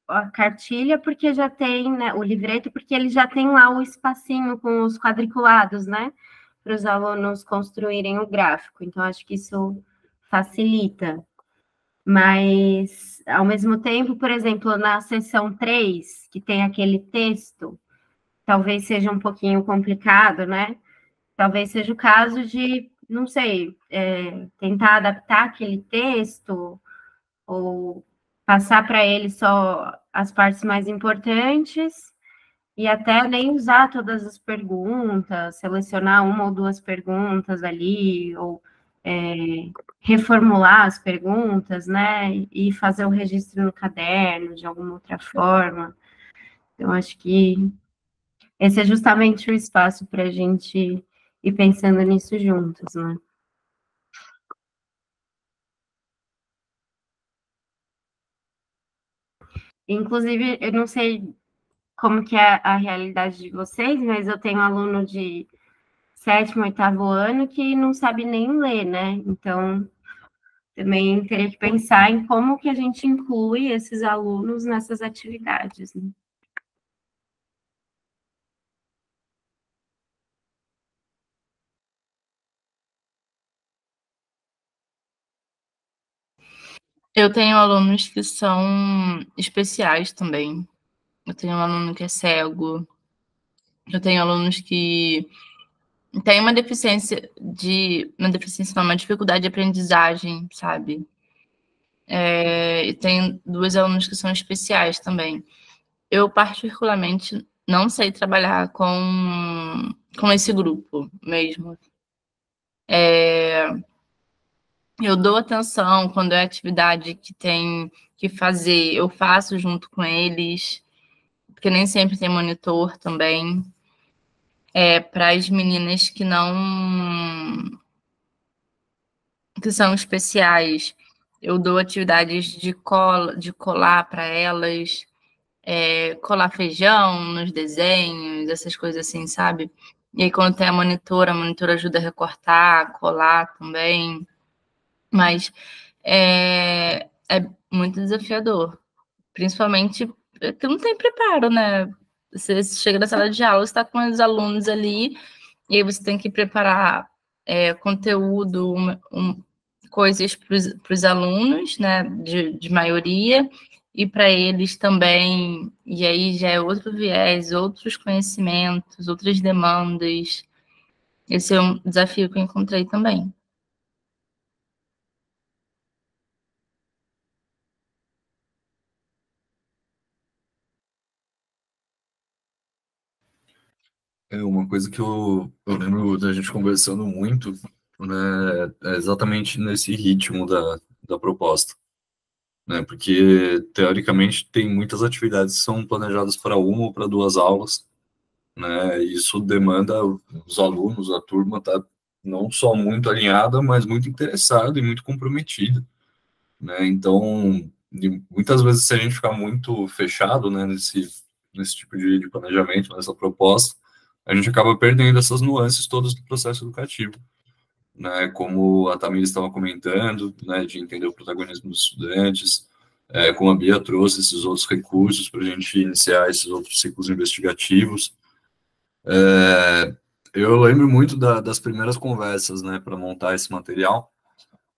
a cartilha porque já tem, né, o livreto, porque ele já tem lá o espacinho com os quadriculados, né, para os alunos construírem o gráfico. Então, acho que isso facilita. Mas, ao mesmo tempo, por exemplo, na seção 3, que tem aquele texto, talvez seja um pouquinho complicado, né? Talvez seja o caso de, não sei, tentar adaptar aquele texto ou passar para ele só as partes mais importantes e até nem usar todas as perguntas, selecionar uma ou duas perguntas ali, ou reformular as perguntas, né, e fazer o registro no caderno de alguma outra forma. Eu acho que esse é justamente o espaço para a gente ir pensando nisso juntos, né? Inclusive, eu não sei como que é a realidade de vocês, mas eu tenho um aluno de 7º, 8º ano que não sabe nem ler, né? Então, também teria que pensar em como que a gente inclui esses alunos nessas atividades, né? Eu tenho alunos que são especiais também. Eu tenho um aluno que é cego. Eu tenho alunos que têm uma deficiência não, uma dificuldade de aprendizagem, sabe? E tem 2 alunos que são especiais também. Eu, particularmente, não sei trabalhar com esse grupo mesmo. Eu dou atenção quando é atividade que tem que fazer, eu faço junto com eles, porque nem sempre tem monitor também. Para as meninas que são especiais, eu dou atividades de colar para elas, colar feijão nos desenhos, essas coisas assim, sabe? E aí, quando tem a monitora ajuda a recortar, colar também. Mas é muito desafiador, principalmente porque não tem preparo, né? Você chega na sala de aula, você está com os alunos ali, e aí você tem que preparar conteúdo, coisas para os alunos, né, de maioria, e para eles também, e aí já é outro viés, outros conhecimentos, outras demandas. Esse é um desafio que eu encontrei também. Uma coisa que eu lembro da gente conversando muito, né, é exatamente nesse ritmo da proposta, né, porque, teoricamente, tem muitas atividades que são planejadas para uma ou para 2 aulas, né, e isso demanda os alunos, a turma tá não só muito alinhada, mas muito interessada e muito comprometida, né, então, muitas vezes, se a gente ficar muito fechado, né, nesse tipo de planejamento, nessa proposta, a gente acaba perdendo essas nuances todas do processo educativo, né? Como a Tamires estava comentando, né, de entender o protagonismo dos estudantes, como a Bia trouxe esses outros recursos para a gente iniciar esses outros ciclos investigativos. Eu lembro muito das primeiras conversas, né, para montar esse material,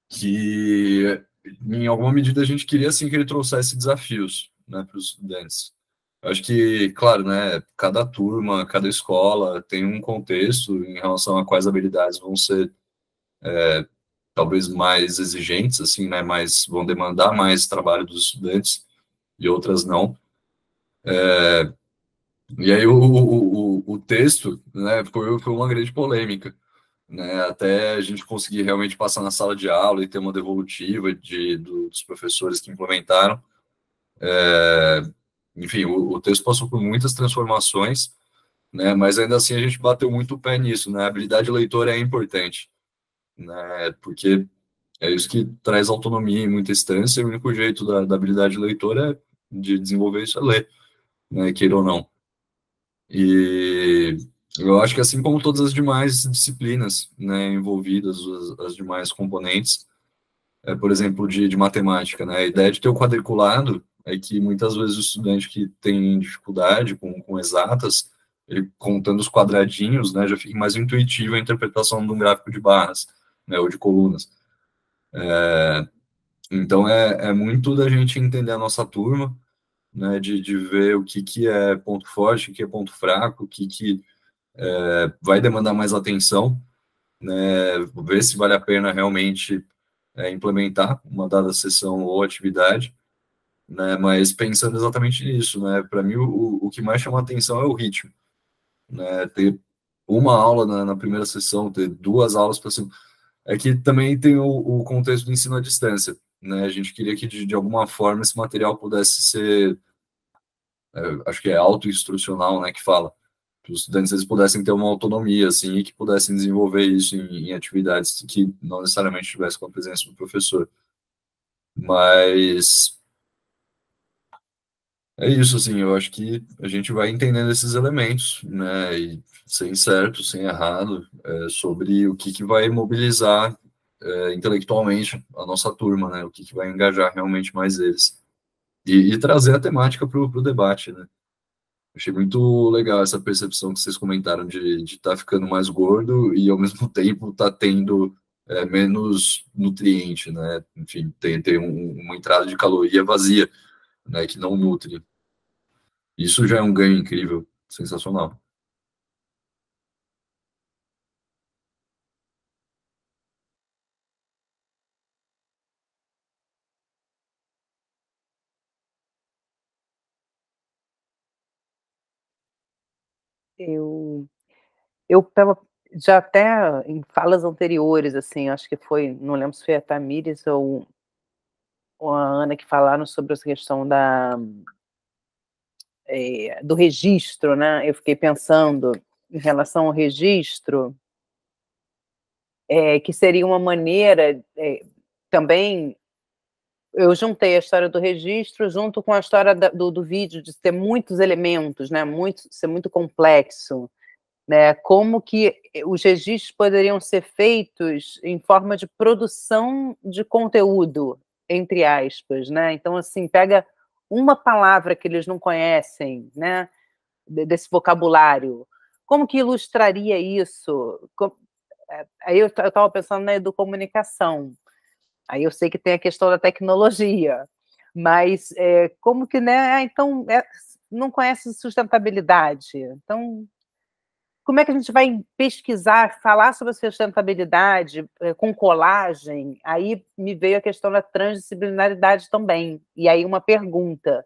que em alguma medida a gente queria assim que ele trouxesse desafios, né, para os estudantes. Eu acho que, claro, né, cada turma, cada escola tem um contexto em relação a quais habilidades vão ser talvez mais exigentes, assim, né, vão demandar mais trabalho dos estudantes e outras não. E aí o texto, né, foi uma grande polêmica, né, até a gente conseguir realmente passar na sala de aula e ter uma devolutiva dos professores que implementaram. Enfim, o texto passou por muitas transformações, né, mas ainda assim a gente bateu muito o pé nisso, né, a habilidade leitora é importante, né, porque é isso que traz autonomia em muita instância, e o único jeito da habilidade leitora de desenvolver isso é ler, né, queira ou não. E eu acho que assim como todas as demais disciplinas, né, envolvidas, as demais componentes, por exemplo, de matemática, né, a ideia de ter o quadriculado é que muitas vezes o estudante que tem dificuldade com exatas, ele contando os quadradinhos, né, já fica mais intuitiva a interpretação de um gráfico de barras, né, ou de colunas. Então, é muito da gente entender a nossa turma, né, de ver o que é ponto forte, o que é ponto fraco, o que vai demandar mais atenção, né, ver se vale a pena realmente implementar uma dada sessão ou atividade, né, mas pensando exatamente nisso, né, para mim o que mais chama atenção é o ritmo, né, ter uma aula na primeira sessão, ter 2 aulas para cima, é que também tem o contexto do ensino à distância, né, a gente queria que de alguma forma esse material pudesse ser, acho que é autoinstrucional, né, que fala, que os estudantes eles pudessem ter uma autonomia, assim, e que pudessem desenvolver isso em atividades que não necessariamente tivessem com a presença do professor. Mas é isso, assim, eu acho que a gente vai entendendo esses elementos, né, e sem certo, sem errado, sobre o que vai mobilizar intelectualmente a nossa turma, né, o que vai engajar realmente mais eles. E trazer a temática para o debate, né. Achei muito legal essa percepção que vocês comentaram de estar ficando mais gordo e, ao mesmo tempo, tá tendo menos nutriente, né? Enfim, tem uma entrada de caloria vazia, né? Que não nutre. Isso já é um ganho incrível, sensacional. Eu estava já até em falas anteriores, assim, acho que foi, não lembro se foi a Tamires ou a Ana que falaram sobre essa questão do registro, né? Eu fiquei pensando em relação ao registro, que seria uma maneira também. Eu juntei a história do registro junto com a história do vídeo, de ter muitos elementos, né? Ser muito complexo. Né, como que os registros poderiam ser feitos em forma de produção de conteúdo, entre aspas, né? Então, assim, pega uma palavra que eles não conhecem, né, desse vocabulário, como que ilustraria isso? Aí eu estava pensando na educomunicação, aí eu sei que tem a questão da tecnologia, mas como que, né, então, não conhece sustentabilidade, então como é que a gente vai pesquisar, falar sobre a sustentabilidade com colagem? Aí me veio a questão da transdisciplinaridade também. E aí uma pergunta,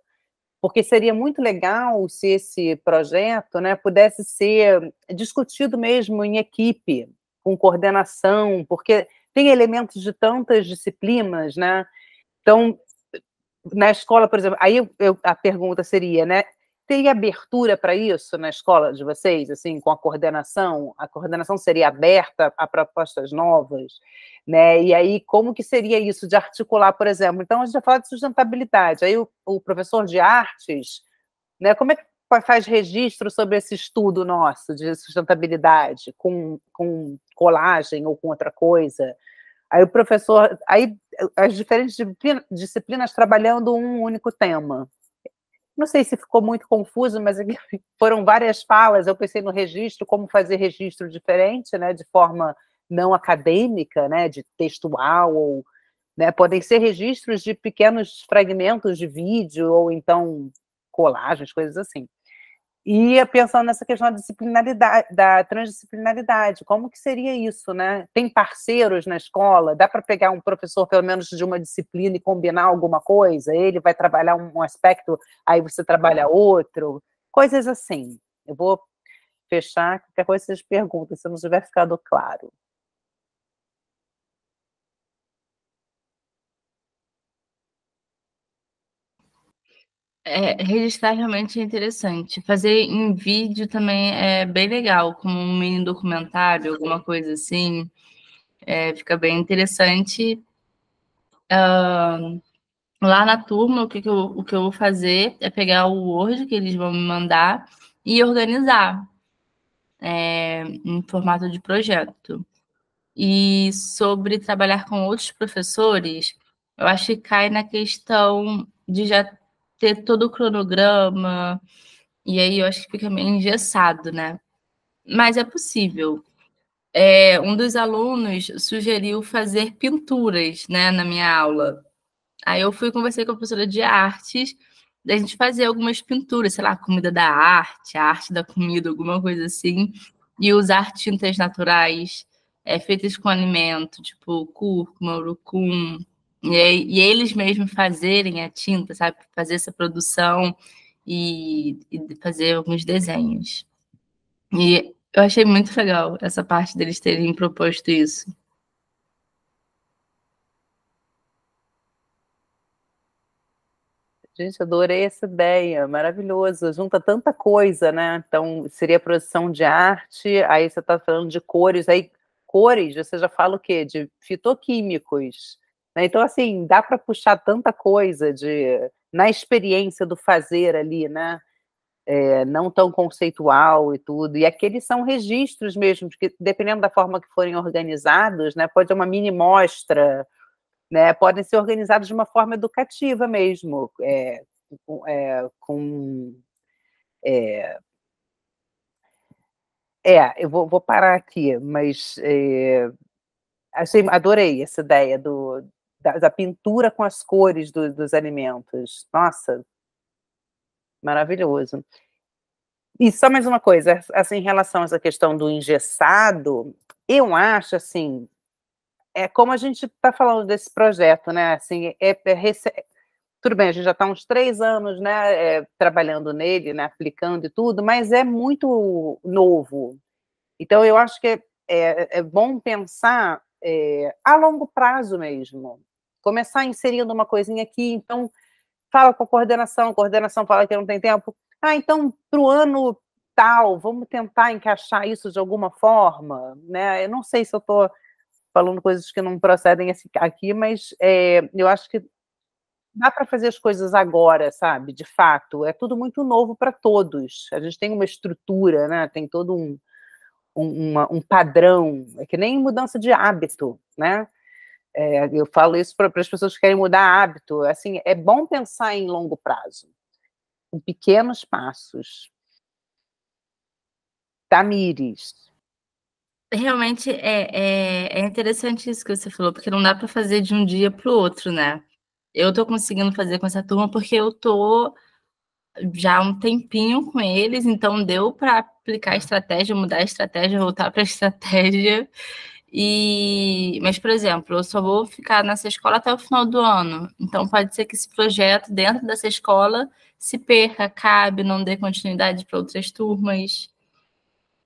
porque seria muito legal se esse projeto, né, pudesse ser discutido mesmo em equipe, com coordenação, porque tem elementos de tantas disciplinas, né? Então, na escola, por exemplo, aí a pergunta seria, né? Teria abertura para isso na escola de vocês, assim, com a coordenação? A coordenação seria aberta a propostas novas, né? E aí, como que seria isso de articular, por exemplo? Então, a gente já fala de sustentabilidade, aí o professor de artes, né? Como é que faz registro sobre esse estudo nosso de sustentabilidade com colagem ou com outra coisa. Aí o professor, aí as diferentes disciplinas trabalhando um único tema. Não sei se ficou muito confuso, mas foram várias falas. Eu pensei no registro, como fazer registro diferente, né, de forma não acadêmica, né, de textual, ou, né, podem ser registros de pequenos fragmentos de vídeo, ou então colagens, coisas assim. E pensando nessa questão da disciplinaridade, da transdisciplinaridade, como que seria isso, né? Tem parceiros na escola? Dá para pegar um professor, pelo menos, de uma disciplina e combinar alguma coisa? Ele vai trabalhar um aspecto, aí você trabalha outro? Coisas assim. Eu vou fechar, qualquer coisa vocês perguntam, se não tiver ficado claro. Registrar realmente é interessante. Fazer em vídeo também é bem legal, como um mini documentário, alguma coisa assim. Fica bem interessante. Lá na turma, o que eu vou fazer é pegar o Word que eles vão me mandar e organizar em formato de projeto. E sobre trabalhar com outros professores, eu acho que cai na questão de já ter todo o cronograma, e aí eu acho que fica meio engessado, né? Mas é possível. Um dos alunos sugeriu fazer pinturas, né, na minha aula. Aí eu fui conversei com a professora de artes, da gente fazer algumas pinturas, sei lá, comida da arte, a arte da comida, alguma coisa assim, e usar tintas naturais feitas com alimento, tipo cúrcuma, urucum, e eles mesmos fazerem a tinta, sabe? Fazer essa produção e fazer alguns desenhos. E eu achei muito legal essa parte deles terem proposto isso. Gente, adorei essa ideia, maravilhoso. Junta tanta coisa, né? Então, seria produção de arte, aí você está falando de cores, aí cores, você já fala o quê? De fitoquímicos, né? Então, assim, dá para puxar tanta coisa na experiência do fazer ali, né? Não tão conceitual e tudo. E aqueles são registros mesmo, que dependendo da forma que forem organizados, né? Pode ser uma mini mostra, né, podem ser organizados de uma forma educativa mesmo, eu vou parar aqui, mas adorei essa ideia da pintura com as cores dos alimentos. Nossa, maravilhoso. E só mais uma coisa, assim, em relação a essa questão do engessado, eu acho, assim, como a gente está falando desse projeto, né? Assim, tudo bem, a gente já está há uns 3 anos, né, trabalhando nele, né, aplicando e tudo, mas é muito novo. Então, eu acho que é bom pensar a longo prazo mesmo. Começar inserindo uma coisinha aqui, então, fala com a coordenação fala que não tem tempo. Então, para o ano tal, vamos tentar encaixar isso de alguma forma, né? Eu não sei se eu estou falando coisas que não procedem aqui, mas eu acho que dá para fazer as coisas agora, sabe? De fato, é tudo muito novo para todos. A gente tem uma estrutura, né? Tem todo um padrão, é que nem mudança de hábito, né? Eu falo isso para as pessoas que querem mudar hábito. Assim, é bom pensar em longo prazo, em pequenos passos. Tamires. Realmente é interessante isso que você falou, porque não dá para fazer de um dia para o outro, né? Eu estou conseguindo fazer com essa turma porque eu estou já há um tempinho com eles, então deu para aplicar a estratégia, mudar a estratégia, voltar para a estratégia. Mas, por exemplo, eu só vou ficar nessa escola até o final do ano. Então, pode ser que esse projeto dentro dessa escola se perca, acabe, não dê continuidade para outras turmas,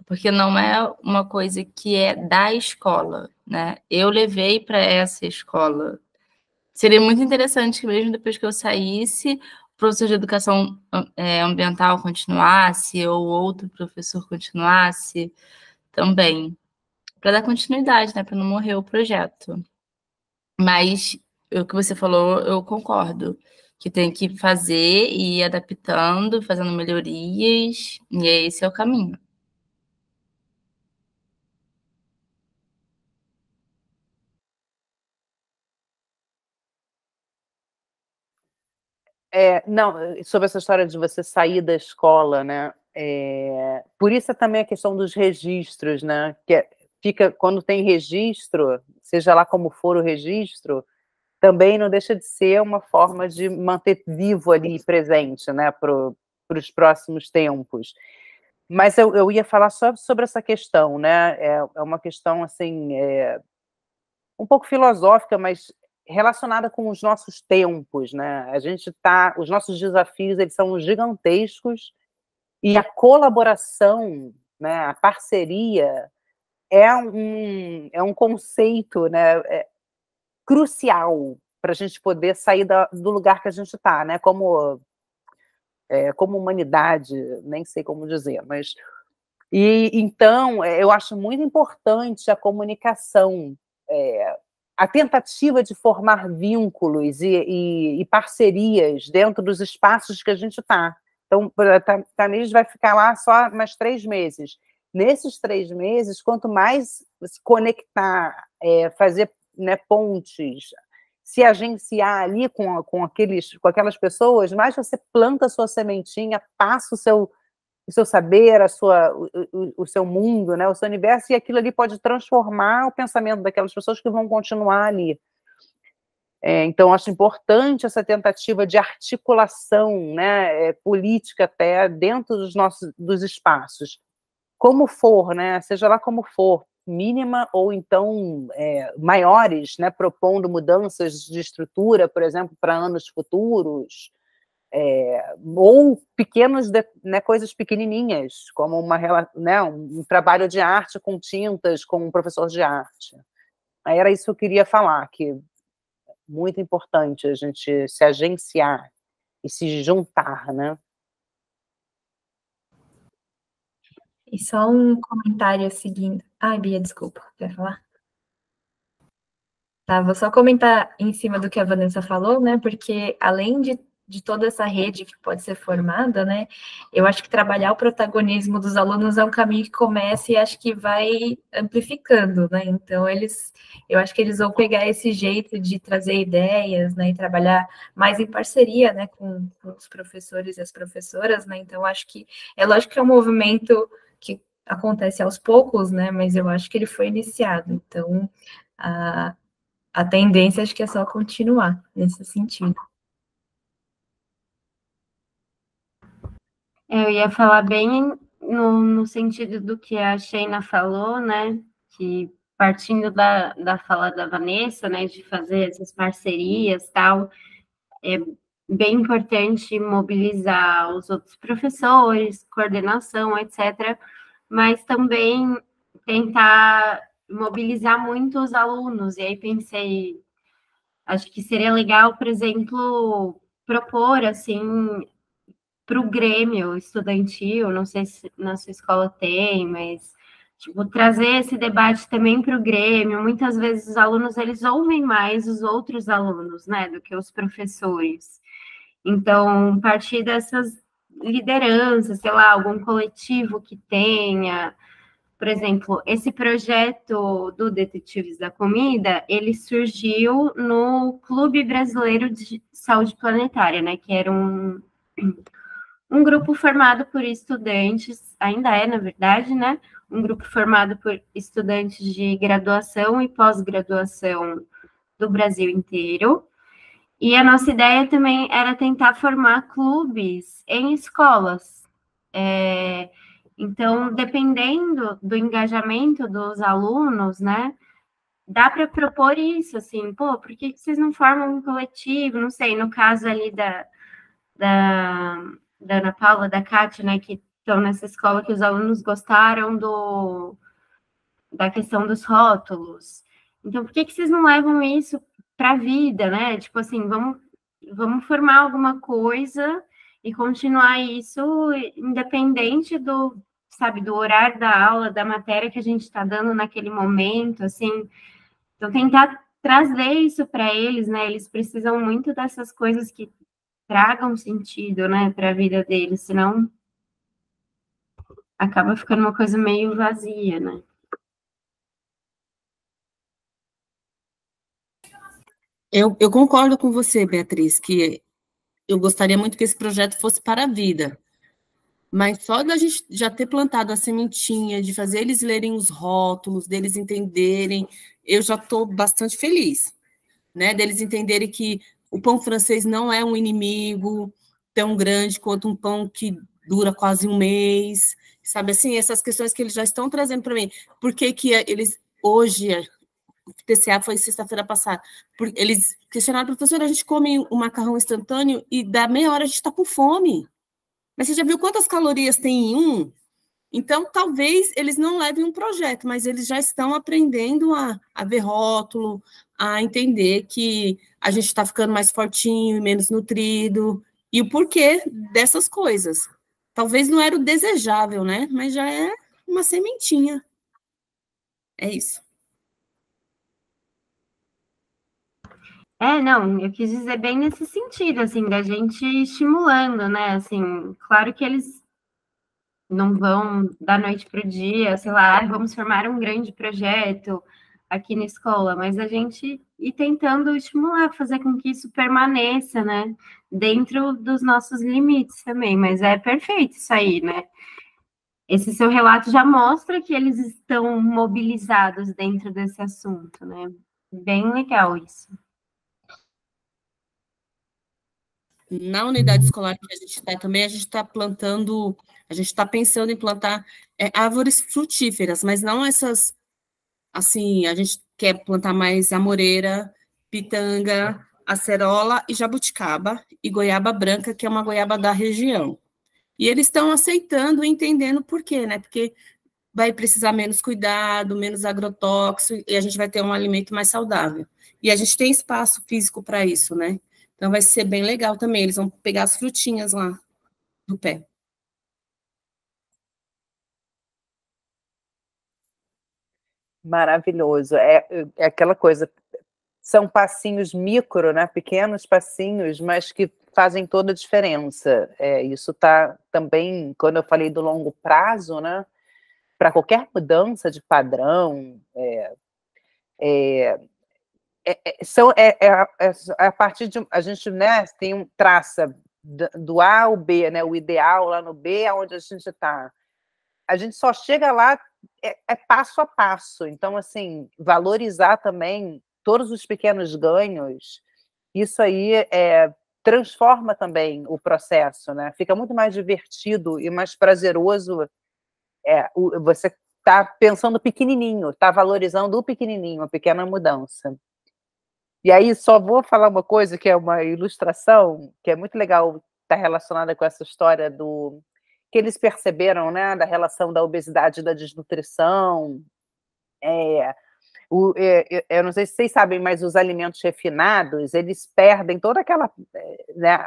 porque não é uma coisa que é da escola, né? Eu levei para essa escola. Seria muito interessante que mesmo depois que eu saísse, o professor de educação ambiental continuasse, ou outro professor continuasse também, para dar continuidade, né? Para não morrer o projeto. Mas o que você falou, eu concordo. que tem que fazer e ir adaptando, fazendo melhorias, e esse é o caminho. Não, sobre essa história de você sair da escola, né? Por isso é também a questão dos registros, né? Fica, quando tem registro, seja lá como for o registro, também não deixa de ser uma forma de manter vivo ali, presente, né? Para os próximos tempos. Mas eu ia falar só sobre essa questão, né? É uma questão, assim, um pouco filosófica, mas relacionada com os nossos tempos, né? Os nossos desafios, eles são gigantescos, e a colaboração, né, a parceria é um conceito, né, crucial para a gente poder sair do lugar que a gente está, né? Como humanidade, nem sei como dizer, mas então eu acho muito importante a comunicação, a tentativa de formar vínculos e parcerias dentro dos espaços que a gente está. Então, a Tamires vai ficar lá só mais 3 meses. Nesses 3 meses, quanto mais se conectar, fazer, né, pontes, se agenciar ali com aquelas pessoas, mais você planta a sua sementinha, passa o seu saber, o seu mundo, né, o seu universo, e aquilo ali pode transformar o pensamento daquelas pessoas que vão continuar ali. Então, acho importante essa tentativa de articulação, né, política até dentro dos espaços. Como for, né, seja lá como for, mínima ou então maiores, né, propondo mudanças de estrutura, por exemplo, para anos futuros, ou pequenos, né, coisas pequenininhas, como né, um trabalho de arte com tintas, com um professor de arte. Aí era isso que eu queria falar, que é muito importante a gente se agenciar e se juntar, né? E só um comentário seguindo. Ai, Bia, desculpa, quer falar? Tá, vou só comentar em cima do que a Vanessa falou, né? Porque além de toda essa rede que pode ser formada, né? Eu acho que trabalhar o protagonismo dos alunos é um caminho que começa e acho que vai amplificando, né? Então, eu acho que eles vão pegar esse jeito de trazer ideias, né? E trabalhar mais em parceria, né? Com os professores e as professoras, né? Então, acho que é lógico que é um movimento que acontece aos poucos, né? Mas eu acho que ele foi iniciado. Então, a tendência acho que é só continuar nesse sentido. Eu ia falar bem no sentido do que a Sheina falou, né? Que partindo da fala da Vanessa, né? De fazer essas parcerias tal, é bem importante mobilizar os outros professores, coordenação, etc., mas também tentar mobilizar muito os alunos. E aí pensei, acho que seria legal, por exemplo, propor, assim, para o Grêmio estudantil, não sei se na sua escola tem, mas tipo, trazer esse debate também para o Grêmio. Muitas vezes os alunos eles ouvem mais os outros alunos, né, do que os professores. Então, partir dessas lideranças, sei lá, algum coletivo que tenha, por exemplo, esse projeto do Detetives da Comida, ele surgiu no Clube Brasileiro de Saúde Planetária, né, que era um grupo formado por estudantes, ainda é, na verdade, né, um grupo formado por estudantes de graduação e pós-graduação do Brasil inteiro. E a nossa ideia também era tentar formar clubes em escolas. Então, dependendo do engajamento dos alunos, né, dá para propor isso, assim, pô, por que vocês não formam um coletivo? Não sei, no caso ali da Ana Paula, da Kátia, né, que estão nessa escola, que os alunos gostaram da questão dos rótulos. Então, por que vocês não levam isso para a vida, né? Tipo assim, vamos formar alguma coisa e continuar isso independente do, sabe, do horário da aula, da matéria que a gente está dando naquele momento, assim. Então, tentar trazer isso para eles, né? Eles precisam muito dessas coisas que tragam sentido, né, para a vida deles, senão acaba ficando uma coisa meio vazia, né? Eu concordo com você, Beatriz, que eu gostaria muito que esse projeto fosse para a vida. Mas só da gente já ter plantado a sementinha, de fazer eles lerem os rótulos, deles entenderem, eu já estou bastante feliz, né? Deles entenderem que o pão francês não é um inimigo tão grande quanto um pão que dura quase um mês, sabe assim? Essas questões que eles já estão trazendo para mim. Por que que eles, hoje, o TCA foi sexta-feira passada, eles questionaram, professora, a gente come um macarrão instantâneo e da meia hora a gente está com fome. Mas você já viu quantas calorias tem em um? Então, talvez eles não levem um projeto, mas eles já estão aprendendo a ver rótulo, a entender que a gente está ficando mais fortinho e menos nutrido, e o porquê dessas coisas. Talvez não era o desejável, né? Mas já é uma sementinha. É isso. Não, eu quis dizer bem nesse sentido, assim, da gente estimulando, né? Assim, claro que eles não vão da noite para o dia, sei lá, vamos formar um grande projeto aqui na escola, mas a gente ir tentando estimular, fazer com que isso permaneça, né, dentro dos nossos limites também, mas é perfeito isso aí, né? Esse seu relato já mostra que eles estão mobilizados dentro desse assunto, né? Bem legal isso. Na unidade escolar que a gente está também, a gente está plantando, a gente está pensando em plantar árvores frutíferas, mas não essas, assim, a gente quer plantar mais amoreira, pitanga, acerola e jabuticaba, e goiaba branca, que é uma goiaba da região. E eles estão aceitando e entendendo por quê, né? Porque vai precisar menos cuidado, menos agrotóxico, e a gente vai ter um alimento mais saudável. E a gente tem espaço físico para isso, né? Então vai ser bem legal também. Eles vão pegar as frutinhas lá do pé. Maravilhoso. É aquela coisa, são passinhos micro, né? Pequenos passinhos, mas que fazem toda a diferença. Isso está também, quando eu falei do longo prazo, né? Para qualquer mudança de padrão, a partir de a gente, né, tem traça do A ao B, né, o ideal lá no B é onde a gente está. A gente só chega lá passo a passo. Então, assim, valorizar também todos os pequenos ganhos, isso aí transforma também o processo, né? Fica muito mais divertido e mais prazeroso. Você está pensando pequenininho, está valorizando o pequenininho, a pequena mudança. E aí só vou falar uma coisa que é uma ilustração, que é muito legal, está relacionada com essa história que eles perceberam, né, da relação da obesidade e da desnutrição. Eu não sei se vocês sabem, mas os alimentos refinados, eles perdem toda aquela, né,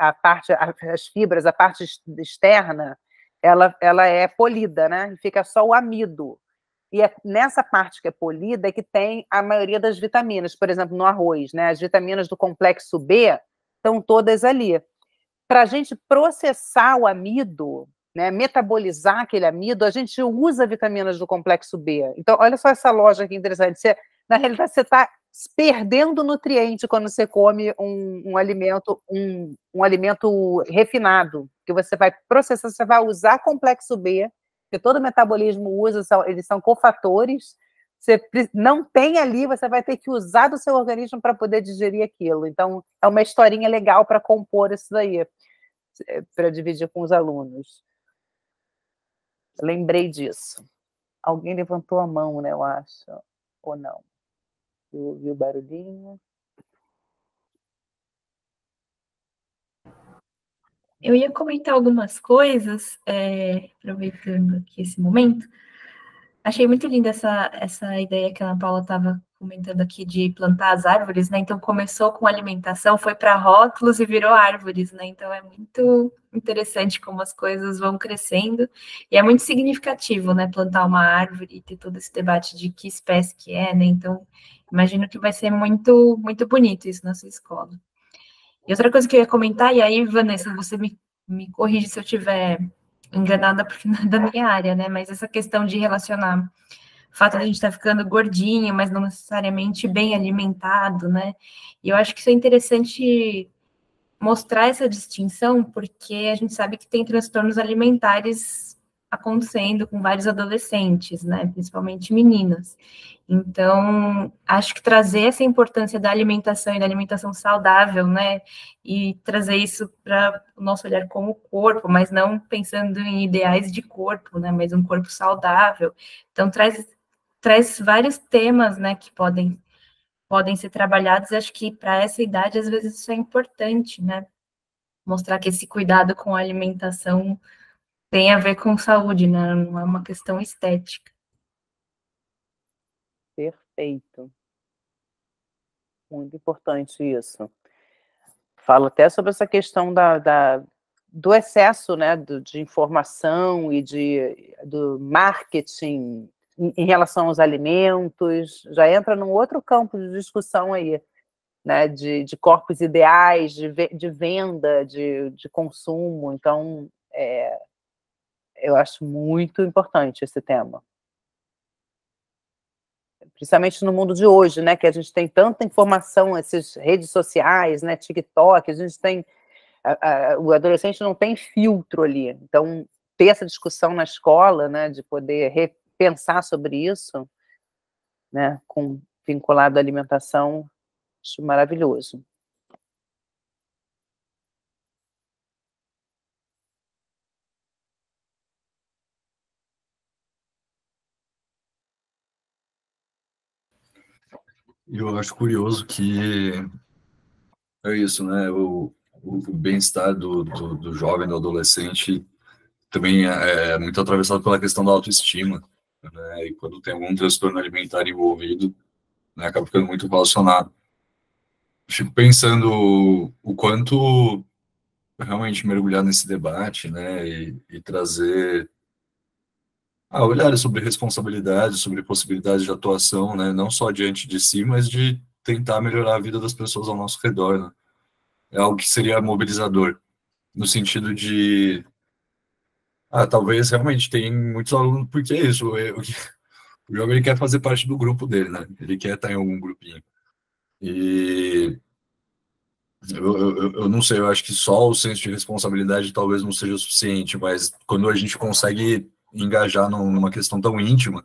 as fibras, a parte externa, ela é polida, né, e fica só o amido. E é nessa parte que é polida é que tem a maioria das vitaminas, por exemplo, no arroz, né? As vitaminas do complexo B estão todas ali. Para a gente processar o amido, né, metabolizar aquele amido, a gente usa vitaminas do complexo B. Então, olha só essa lógica que interessante. Na realidade, você está perdendo nutriente quando você come um alimento refinado, que você vai processar, você vai usar complexo B, que todo metabolismo usa, eles são cofatores. Você não tem ali, você vai ter que usar do seu organismo para poder digerir aquilo. Então, é uma historinha legal para compor isso daí, para dividir com os alunos. Lembrei disso. Alguém levantou a mão, né, eu acho, ou não? Eu ouvi o barulhinho. Eu ia comentar algumas coisas, aproveitando aqui esse momento. Achei muito linda essa ideia que a Ana Paula estava comentando aqui de plantar as árvores, né? Então, começou com alimentação, foi para rótulos e virou árvores, né? Então, é muito interessante como as coisas vão crescendo. E é muito significativo, né? Plantar uma árvore e ter todo esse debate de que espécie que é, né? Então, imagino que vai ser muito, muito bonito isso na sua escola. E outra coisa que eu ia comentar, e aí, Vanessa, você me corrige se eu estiver enganada, porque não é da minha área, né? Mas essa questão de relacionar o fato de a gente estar ficando gordinho, mas não necessariamente bem alimentado, né? E eu acho que isso é interessante mostrar essa distinção, porque a gente sabe que tem transtornos alimentares acontecendo com vários adolescentes, né? Principalmente meninas. Então, acho que trazer essa importância da alimentação e da alimentação saudável, né? E trazer isso para o nosso olhar como corpo, mas não pensando em ideais de corpo, né? Mas um corpo saudável. Então, traz vários temas, né? Que podem ser trabalhados. Acho que para essa idade, às vezes, isso é importante, né? Mostrar que esse cuidado com a alimentação tem a ver com saúde, né? Não é uma questão estética. Perfeito. Muito importante isso. Falo até sobre essa questão do excesso, né, de informação e do marketing em relação aos alimentos. Já entra num outro campo de discussão aí, né, de corpos ideais, de venda, de consumo. Então, eu acho muito importante esse tema. Principalmente no mundo de hoje, né, que a gente tem tanta informação, essas redes sociais, né, TikTok, a gente tem... o adolescente não tem filtro ali. Então, ter essa discussão na escola, né, de poder repensar sobre isso, né, vinculado à alimentação, acho maravilhoso. Eu acho curioso que é isso, né? O bem-estar do jovem, do adolescente, também é muito atravessado pela questão da autoestima, né? E quando tem algum transtorno alimentar envolvido, né, acaba ficando muito relacionado. Fico pensando o quanto realmente mergulhar nesse debate, né? E trazer olhares sobre responsabilidade, sobre possibilidades de atuação, né? Não só diante de si, mas de tentar melhorar a vida das pessoas ao nosso redor, né? É algo que seria mobilizador, no sentido de, talvez realmente tem muitos alunos, porque é isso, o jovem ele quer fazer parte do grupo dele, né? Ele quer estar em algum grupinho. E eu não sei, eu acho que só o senso de responsabilidade talvez não seja o suficiente, mas quando a gente consegue engajar numa questão tão íntima,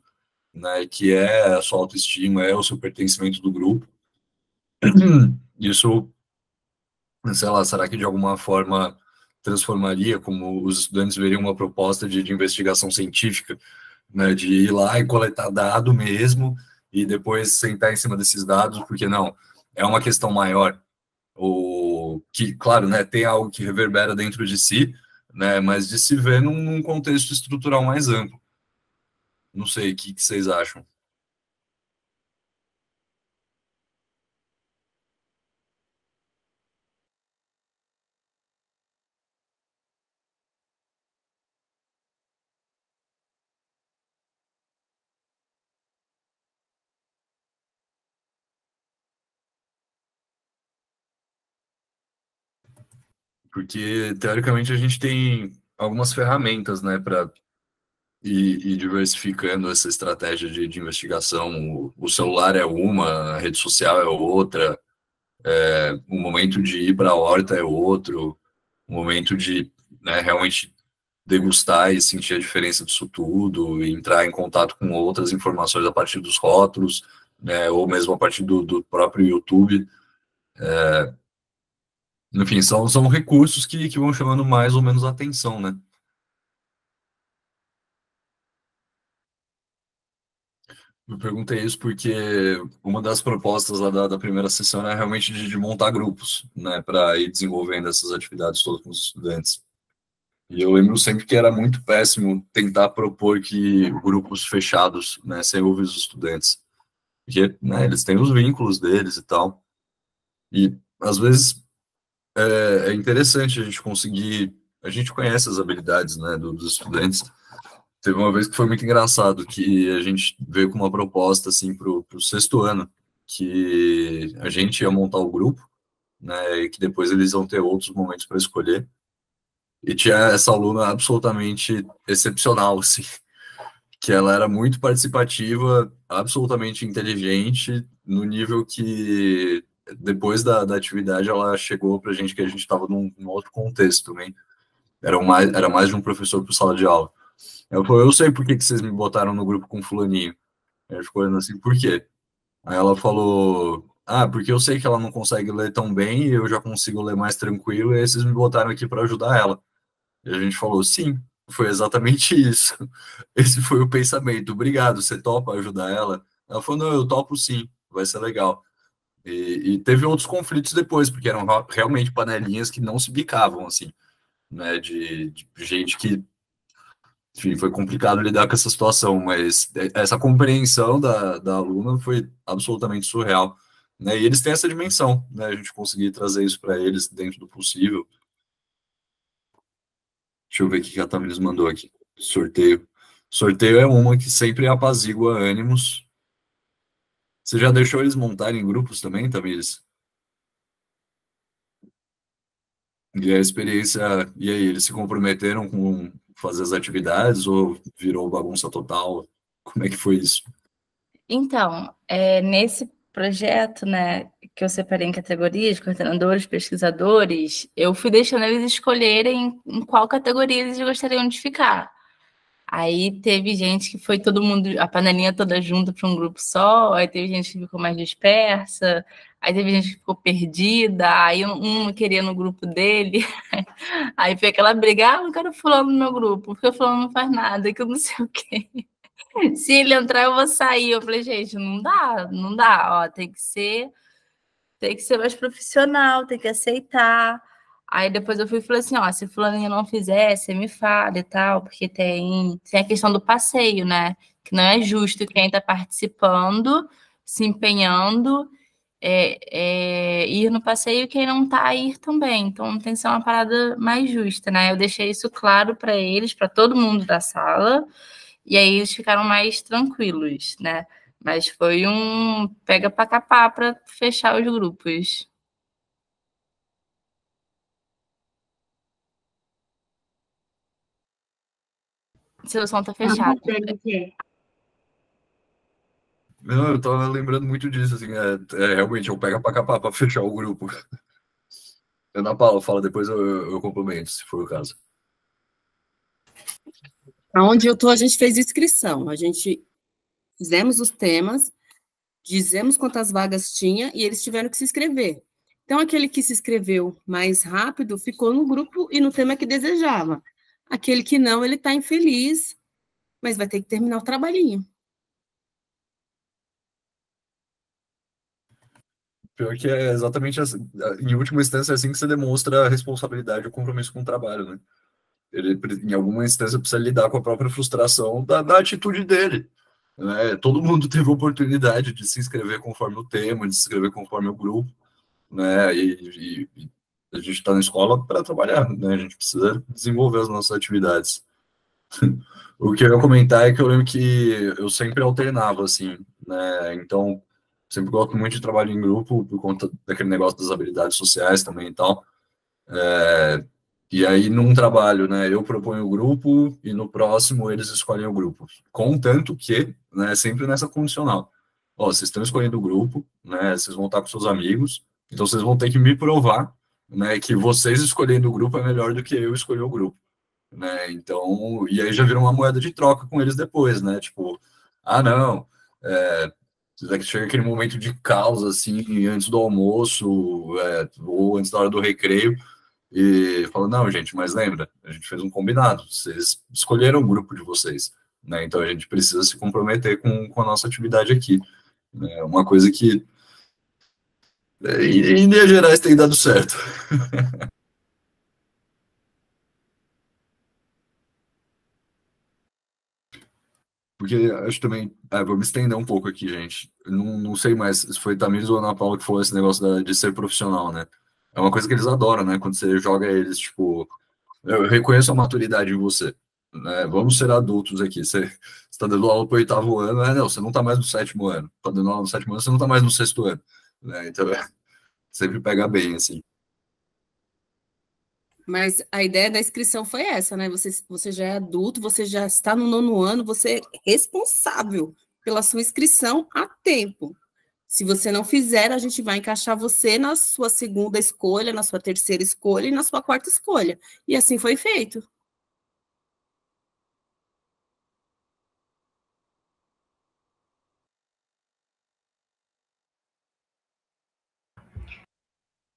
né, que é a sua autoestima, é o seu pertencimento do grupo, isso, sei lá, será que de alguma forma transformaria, como os estudantes veriam uma proposta de investigação científica, né, de ir lá e coletar dado mesmo, e depois sentar em cima desses dados, porque não, é uma questão maior, ou que, claro, né, tem algo que reverbera dentro de si, né, mas de se ver num contexto estrutural mais amplo. Não sei, o que vocês acham? Porque, teoricamente, a gente tem algumas ferramentas, né, para ir diversificando essa estratégia de investigação. O celular é uma, a rede social é outra, o momento de ir para a horta é outro, o momento de, né, realmente degustar e sentir a diferença disso tudo, e entrar em contato com outras informações a partir dos rótulos, né, ou mesmo a partir do próprio YouTube. Enfim, são recursos que vão chamando mais ou menos atenção, né? Eu perguntei isso porque uma das propostas lá da primeira sessão era realmente de montar grupos, né, para ir desenvolvendo essas atividades todas com os estudantes. E eu lembro sempre que era muito péssimo tentar propor que grupos fechados, né, sem ouvir os estudantes, porque, né, eles têm os vínculos deles e tal. E às vezes é interessante a gente conseguir, a gente conhece as habilidades, né, dos estudantes. Teve uma vez que foi muito engraçado, que a gente veio com uma proposta, assim, pro sexto ano, que a gente ia montar o grupo, né, e que depois eles vão ter outros momentos para escolher. E tinha essa aluna absolutamente excepcional, assim, que ela era muito participativa, absolutamente inteligente, no nível que depois da atividade ela chegou para a gente que a gente estava num outro contexto também. Era mais de um professor por sala de aula. Ela falou, eu sei por que vocês me botaram no grupo com fulaninho. Aí ficou olhando assim, por quê? Aí ela falou, porque eu sei que ela não consegue ler tão bem e eu já consigo ler mais tranquilo, e aí vocês me botaram aqui para ajudar ela. E a gente falou, sim, foi exatamente isso. Esse foi o pensamento. Obrigado, você topa ajudar ela? Ela falou, não, eu topo sim, vai ser legal. E teve outros conflitos depois, porque eram realmente panelinhas que não se bicavam, assim, né, de gente que, enfim, foi complicado lidar com essa situação, mas essa compreensão da aluna foi absolutamente surreal, né, e eles têm essa dimensão, né, a gente conseguir trazer isso para eles dentro do possível. Deixa eu ver o que a Tamiris mandou aqui. Sorteio. Sorteio é uma que sempre apazigua ânimos. Você já deixou eles montarem grupos também, Tamiris? E a experiência, e aí, eles se comprometeram com fazer as atividades ou virou bagunça total? Como é que foi isso? Então, nesse projeto, né, que eu separei em categorias, coordenadores, pesquisadores, eu fui deixando eles escolherem em qual categoria eles gostariam de ficar. Aí teve gente que foi todo mundo, a panelinha toda junta para um grupo só, aí teve gente que ficou mais dispersa, aí teve gente que ficou perdida, aí um não queria no grupo dele, aí foi aquela briga, não quero fulano no meu grupo, porque o fulano não faz nada, que eu não sei o quê. Se ele entrar, eu vou sair. Eu falei, gente, não dá, ó, tem que ser mais profissional, tem que aceitar. Aí depois eu fui e falei assim, ó, se fulaninho não fizer, você me fala e tal, porque tem a questão do passeio, né? Que não é justo quem está participando, se empenhando, ir no passeio e quem não está ir também. Então tem que ser uma parada mais justa, né? Eu deixei isso claro para eles, para todo mundo da sala, e aí eles ficaram mais tranquilos, né? Mas foi um pega para capar para fechar os grupos. Seu som tá fechado. Não, eu tava lembrando muito disso, assim, realmente, eu pego pra capar pra fechar o grupo. Ana Paula, fala, depois eu complemento, se for o caso. Aonde eu tô, a gente fez inscrição, a gente fizemos os temas, dizemos quantas vagas tinha e eles tiveram que se inscrever. Então, aquele que se inscreveu mais rápido ficou no grupo e no tema que desejava. Aquele que não, ele está infeliz, mas vai ter que terminar o trabalhinho. Pior que é exatamente assim, em última instância, é assim que você demonstra a responsabilidade e o compromisso com o trabalho, né? Ele, em alguma instância, precisa lidar com a própria frustração da atitude dele, né? Todo mundo teve oportunidade de se inscrever conforme o tema, de se inscrever conforme o grupo, né? E a gente está na escola para trabalhar, né? A gente precisa desenvolver as nossas atividades. O que eu ia comentar é que eu lembro que eu sempre alternava, assim, né? Então, sempre gosto muito de trabalho em grupo, por conta daquele negócio das habilidades sociais também e tal. E aí, num trabalho, né, eu proponho o grupo e no próximo eles escolhem o grupo. Contanto que, né, sempre nessa condicional. Ó, vocês estão escolhendo o grupo, né, vocês vão estar com seus amigos, então vocês vão ter que me provar, né, que vocês escolhendo o grupo é melhor do que eu escolher o grupo, né? Então, e aí já virou uma moeda de troca com eles depois, né? Tipo, não, chega aquele momento de caos, assim, antes do almoço, ou antes da hora do recreio, e fala, não, gente, mas lembra, a gente fez um combinado, vocês escolheram o grupo de vocês, né? Então a gente precisa se comprometer com a nossa atividade aqui. É uma coisa que, em linhas gerais, tem dado certo. Porque acho também, vou me estender um pouco aqui, gente. Não sei mais se foi Tamires ou Ana Paula que falou esse negócio de ser profissional, né? É uma coisa que eles adoram, né? Quando você joga eles, tipo, eu reconheço a maturidade em você, né? Vamos ser adultos aqui. Você está dando aula para o 8º ano, não, você não está mais no 7º ano. Está dando aula no 7º ano, você não está mais no 6º ano, né? Então, sempre pega bem, assim. Mas a ideia da inscrição foi essa, né? Você já é adulto, você já está no 9º ano, você é responsável pela sua inscrição a tempo. Se você não fizer, a gente vai encaixar você na sua 2ª escolha, na sua 3ª escolha e na sua 4ª escolha. E assim foi feito.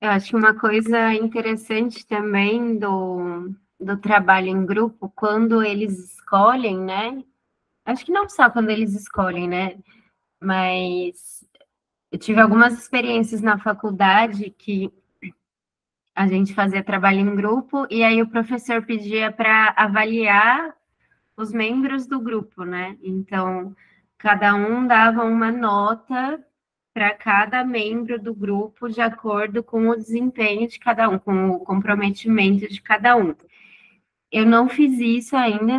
Eu acho que uma coisa interessante também do trabalho em grupo, quando eles escolhem, né? Acho que não só quando eles escolhem, né? Mas eu tive algumas experiências na faculdade que a gente fazia trabalho em grupo e aí o professor pedia para avaliar os membros do grupo, né? Então, cada um dava uma nota para cada membro do grupo de acordo com o desempenho de cada um, com o comprometimento de cada um. Eu não fiz isso ainda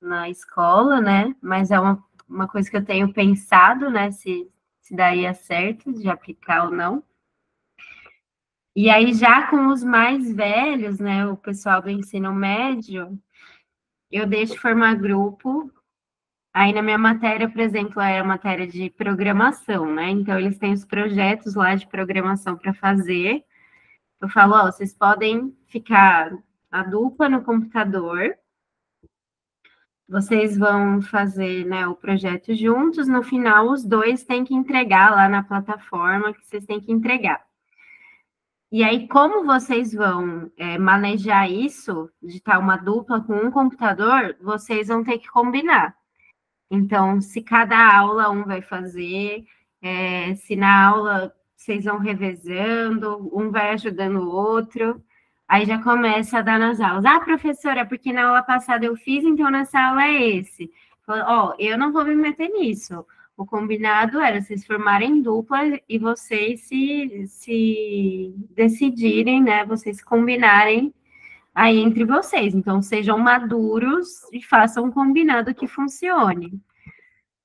na escola, né? Mas é uma coisa que eu tenho pensado, né? Se daria certo de aplicar ou não. E aí, já com os mais velhos, né? O pessoal do ensino médio, eu deixo formar grupo. Aí, na minha matéria, por exemplo, é a matéria de programação, né? Então, eles têm os projetos lá de programação para fazer. Eu falo, ó, vocês podem ficar a dupla no computador, vocês vão fazer, né, o projeto juntos, no final os dois têm que entregar lá na plataforma que vocês têm que entregar. E aí, como vocês vão manejar isso, de estar uma dupla com um computador, vocês vão ter que combinar. Então, se cada aula um vai fazer, se na aula vocês vão revezando, um vai ajudando o outro, aí já começa a dar nas aulas. Ah, professora, porque na aula passada eu fiz, então nessa aula é esse. Ó, eu não vou me meter nisso. O combinado era vocês formarem dupla e vocês se decidirem, né? Vocês combinarem aí entre vocês. Então, sejam maduros e façam um combinado que funcione.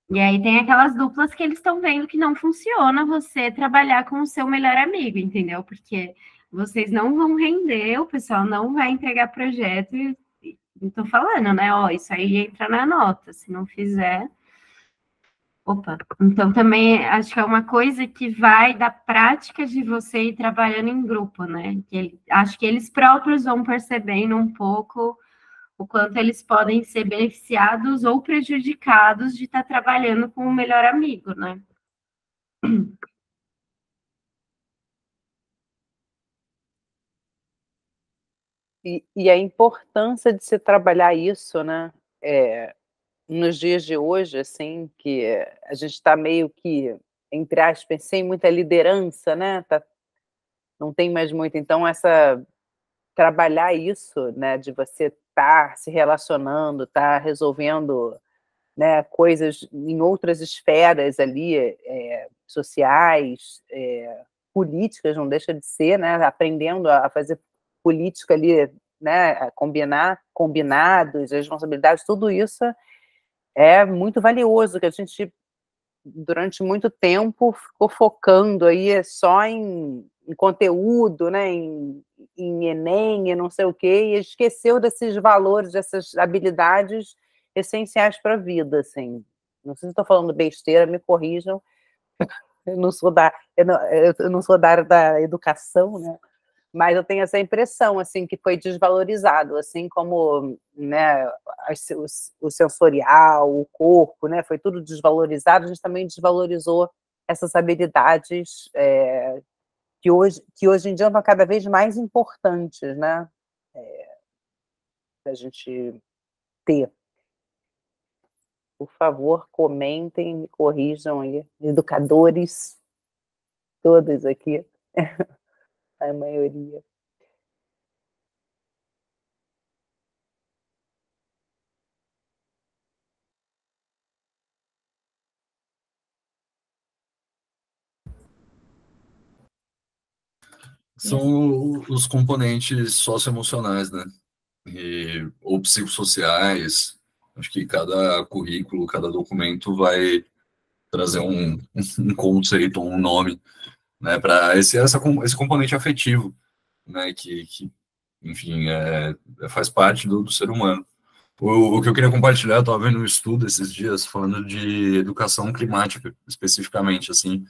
E aí tem aquelas duplas que eles estão vendo que não funciona você trabalhar com o seu melhor amigo, entendeu? Porque vocês não vão render, o pessoal não vai entregar projeto. E tô falando, né? Ó, isso aí entra na nota. Se não fizer... Opa, então também acho que é uma coisa que vai da prática de você ir trabalhando em grupo, né? Acho que eles próprios vão percebendo um pouco o quanto eles podem ser beneficiados ou prejudicados de estar trabalhando com o melhor amigo, né? E a importância de se trabalhar isso, né? Nos dias de hoje, assim, que a gente está meio que, entre aspas, sem muita liderança, né? Não tem mais muito. Então, trabalhar isso, né? De você estar se relacionando, estar resolvendo, né, coisas em outras esferas ali, sociais, políticas, não deixa de ser, né? Aprendendo a fazer política ali, né? A combinar combinados, as responsabilidades, tudo isso é muito valioso, que a gente, durante muito tempo, ficou focando aí só em conteúdo, né, em Enem, e não sei o quê, e esqueceu desses valores, dessas habilidades essenciais para a vida, assim. Não sei se estou falando besteira, me corrijam. Eu não sou eu não sou da área da educação, né? Mas eu tenho essa impressão, assim, que foi desvalorizado, assim como, né, o sensorial, o corpo, né, foi tudo desvalorizado, a gente também desvalorizou essas habilidades que hoje em dia são cada vez mais importantes, né, da gente ter. Por favor, comentem, me corrijam aí, educadores, todos aqui, a maioria. São os componentes socioemocionais, né? Ou psicossociais. Acho que cada currículo, cada documento vai trazer um conceito, um nome né, para esse componente afetivo, né, que enfim, faz parte do ser humano. O que eu queria compartilhar, eu estava vendo um estudo esses dias falando de educação climática, especificamente, assim,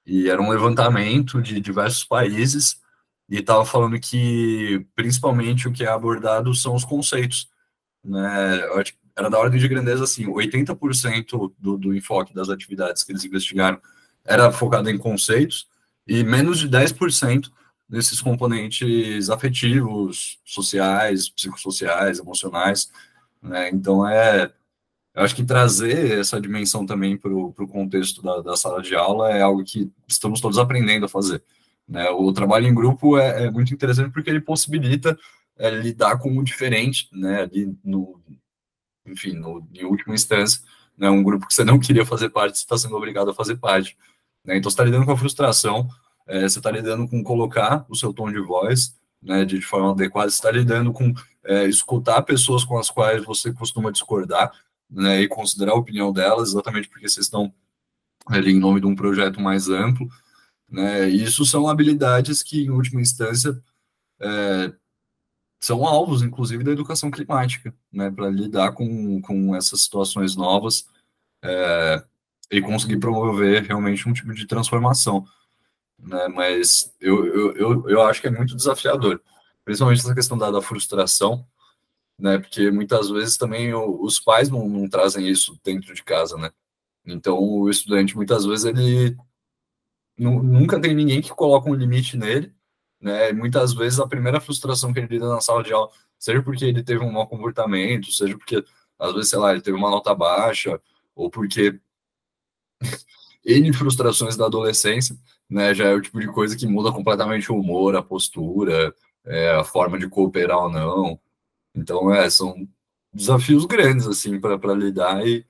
e era um levantamento de diversos países, e estava falando que, principalmente, o que é abordado são os conceitos, né, eu acho que era da ordem de grandeza, assim, 80% do enfoque das atividades que eles investigaram era focado em conceitos, e menos de 10% desses componentes afetivos, sociais, psicossociais, emocionais, né, então eu acho que trazer essa dimensão também para o contexto da sala de aula é algo que estamos todos aprendendo a fazer, né, o trabalho em grupo é muito interessante porque ele possibilita lidar com o diferente, né, ali enfim, em última instância, né, um grupo que você não queria fazer parte, você está sendo obrigado a fazer parte, né, então você está lidando com a frustração, você está lidando com colocar o seu tom de voz, né, de forma adequada, você está lidando com escutar pessoas com as quais você costuma discordar, né, e considerar a opinião delas, exatamente porque vocês estão ali em nome de um projeto mais amplo, né, e isso são habilidades que, em última instância, são alvos, inclusive, da educação climática, né, para lidar com essas situações novas e conseguir promover realmente um tipo de transformação, né, mas eu acho que é muito desafiador, principalmente essa questão da frustração, né, porque muitas vezes também os pais não trazem isso dentro de casa, né, então o estudante muitas vezes ele nunca tem ninguém que coloca um limite nele, né? E muitas vezes a primeira frustração que ele lida na sala de aula, seja porque ele teve um mau comportamento, seja porque, às vezes, sei lá, ele teve uma nota baixa, ou porque N frustrações da adolescência, né? Já é o tipo de coisa que muda completamente o humor, a postura, a forma de cooperar ou não. Então, são desafios grandes, assim, para lidar e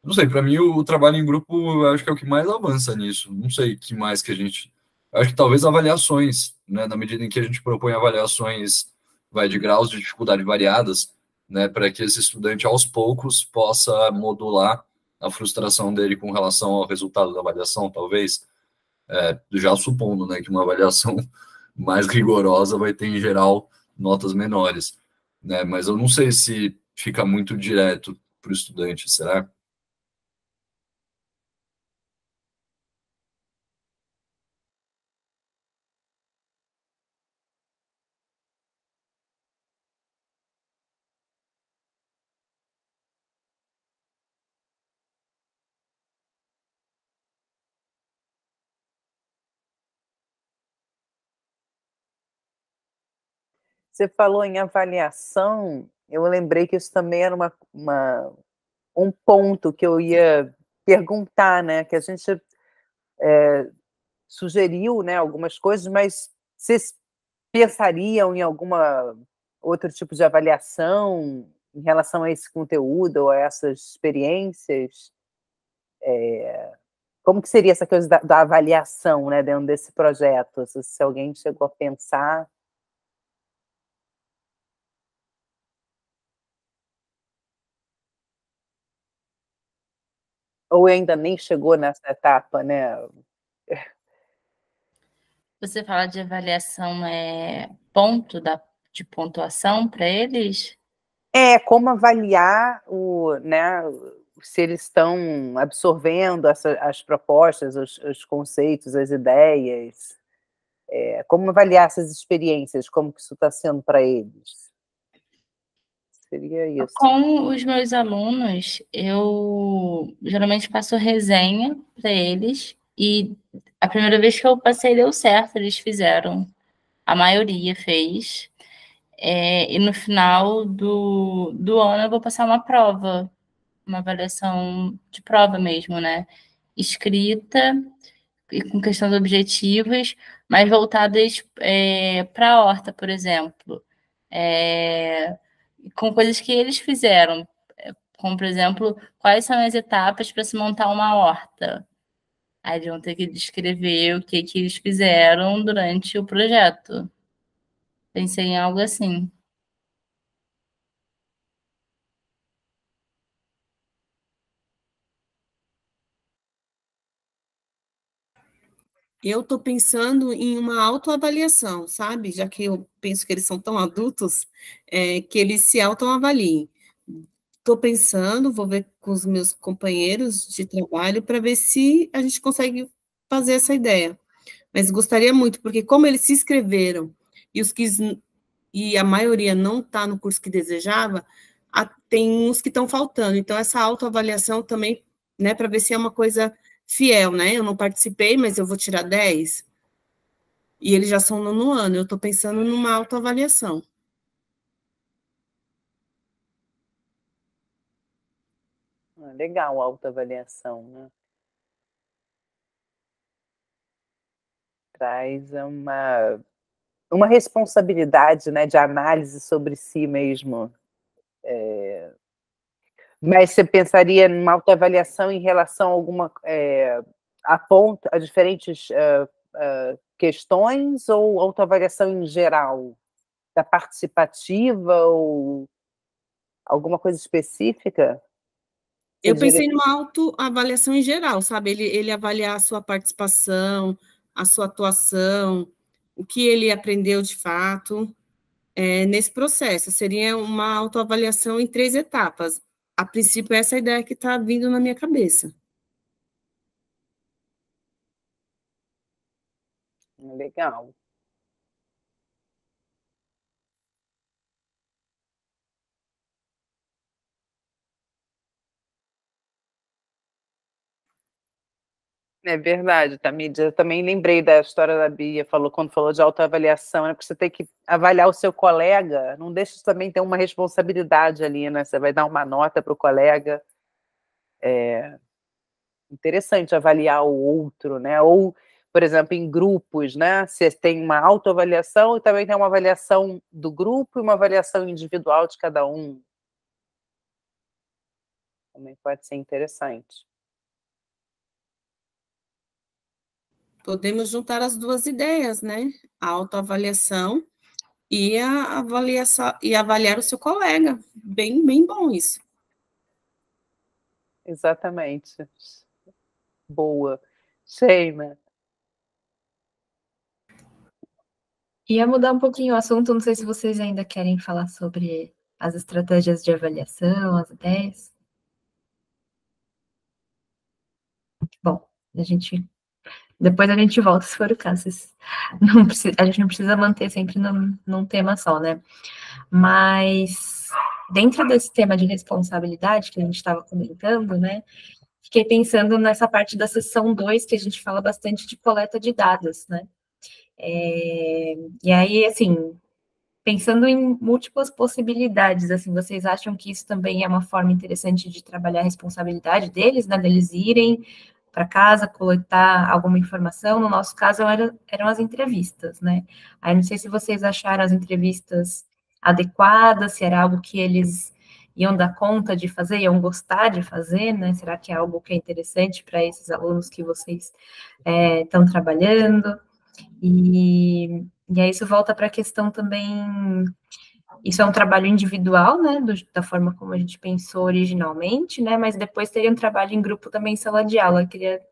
não sei, para mim o trabalho em grupo eu acho que é o que mais avança nisso. Não sei o que mais que a gente. Eu acho que talvez avaliações, né? Na medida em que a gente propõe avaliações, vai de graus de dificuldade variadas, né? Para que esse estudante aos poucos possa modular a frustração dele com relação ao resultado da avaliação, talvez, já supondo, né, que uma avaliação mais rigorosa vai ter em geral notas menores, né? Mas eu não sei se fica muito direto para o estudante, será? Você falou em avaliação, eu lembrei que isso também era um ponto que eu ia perguntar, né, que a gente sugeriu, né, algumas coisas, mas vocês pensariam em alguma outro tipo de avaliação em relação a esse conteúdo ou a essas experiências? Como que seria essa coisa da avaliação, né, dentro desse projeto? Se alguém chegou a pensar, ou ainda nem chegou nessa etapa, né? Você fala de avaliação, ponto de pontuação para eles? Como avaliar né, se eles estão absorvendo as propostas, os conceitos, as ideias, como avaliar essas experiências, como que isso está sendo para eles? Seria isso. Com os meus alunos, eu geralmente passo resenha para eles e a primeira vez que eu passei deu certo, eles fizeram, a maioria fez. E no final do ano eu vou passar uma prova, uma avaliação de prova mesmo, né? Escrita e com questões objetivas, mas voltadas para a horta, por exemplo. Com coisas que eles fizeram, como, por exemplo, quais são as etapas para se montar uma horta. Aí eles vão ter que descrever o que eles fizeram durante o projeto. Pensei em algo assim. Eu estou pensando em uma autoavaliação, sabe? Já que eu penso que eles são tão adultos, que eles se autoavaliem. Estou pensando, vou ver com os meus companheiros de trabalho para ver se a gente consegue fazer essa ideia. Mas gostaria muito, porque como eles se inscreveram e e a maioria não está no curso que desejava, tem uns que estão faltando. Então, essa autoavaliação também, né, para ver se é uma coisa fiel, né? Eu não participei, mas eu vou tirar 10. E eles já são no 9º ano. Eu estou pensando numa autoavaliação. Legal, autoavaliação, né? Traz uma responsabilidade, né, de análise sobre si mesmo. Mas você pensaria numa autoavaliação em relação a alguma a diferentes questões ou autoavaliação em geral? Da participativa ou alguma coisa específica? Eu pensei numa autoavaliação em geral, sabe? Ele avaliar a sua participação, a sua atuação, o que ele aprendeu de fato nesse processo. Seria uma autoavaliação em 3 etapas. A princípio, essa é a ideia que está vindo na minha cabeça. Legal. É verdade, Tamídia. Eu também lembrei da história da Bia, quando falou de autoavaliação, né? Porque você tem que avaliar o seu colega, não deixa de também ter uma responsabilidade ali, né? Você vai dar uma nota para o colega. É interessante avaliar o outro, né? Ou, por exemplo, em grupos, né? Você tem uma autoavaliação e também tem uma avaliação do grupo e uma avaliação individual de cada um. Também pode ser interessante. Podemos juntar as 2 ideias, né? A autoavaliação e a avaliação e avaliar o seu colega. Bem, bem bom isso. Exatamente. Boa. Sheima. Ia mudar um pouquinho o assunto, não sei se vocês ainda querem falar sobre as estratégias de avaliação, as ideias. Bom, depois a gente volta, se for o caso. A gente não precisa manter sempre num tema só, né? Mas dentro desse tema de responsabilidade que a gente estava comentando, né? Fiquei pensando nessa parte da seção 2, que a gente fala bastante de coleta de dados, né? E aí, assim, pensando em múltiplas possibilidades, assim, vocês acham que isso também é uma forma interessante de trabalhar a responsabilidade deles, né? Deles irem para casa, coletar alguma informação. No nosso caso, eram as entrevistas, né? Aí não sei se vocês acharam as entrevistas adequadas, se era algo que eles iam dar conta de fazer, iam gostar de fazer, né? Será que é algo que é interessante para esses alunos que vocês estão trabalhando? E aí isso volta para a questão também. Isso é um trabalho individual, né, da forma como a gente pensou originalmente, né, mas depois teria um trabalho em grupo também em sala de aula. Eu queria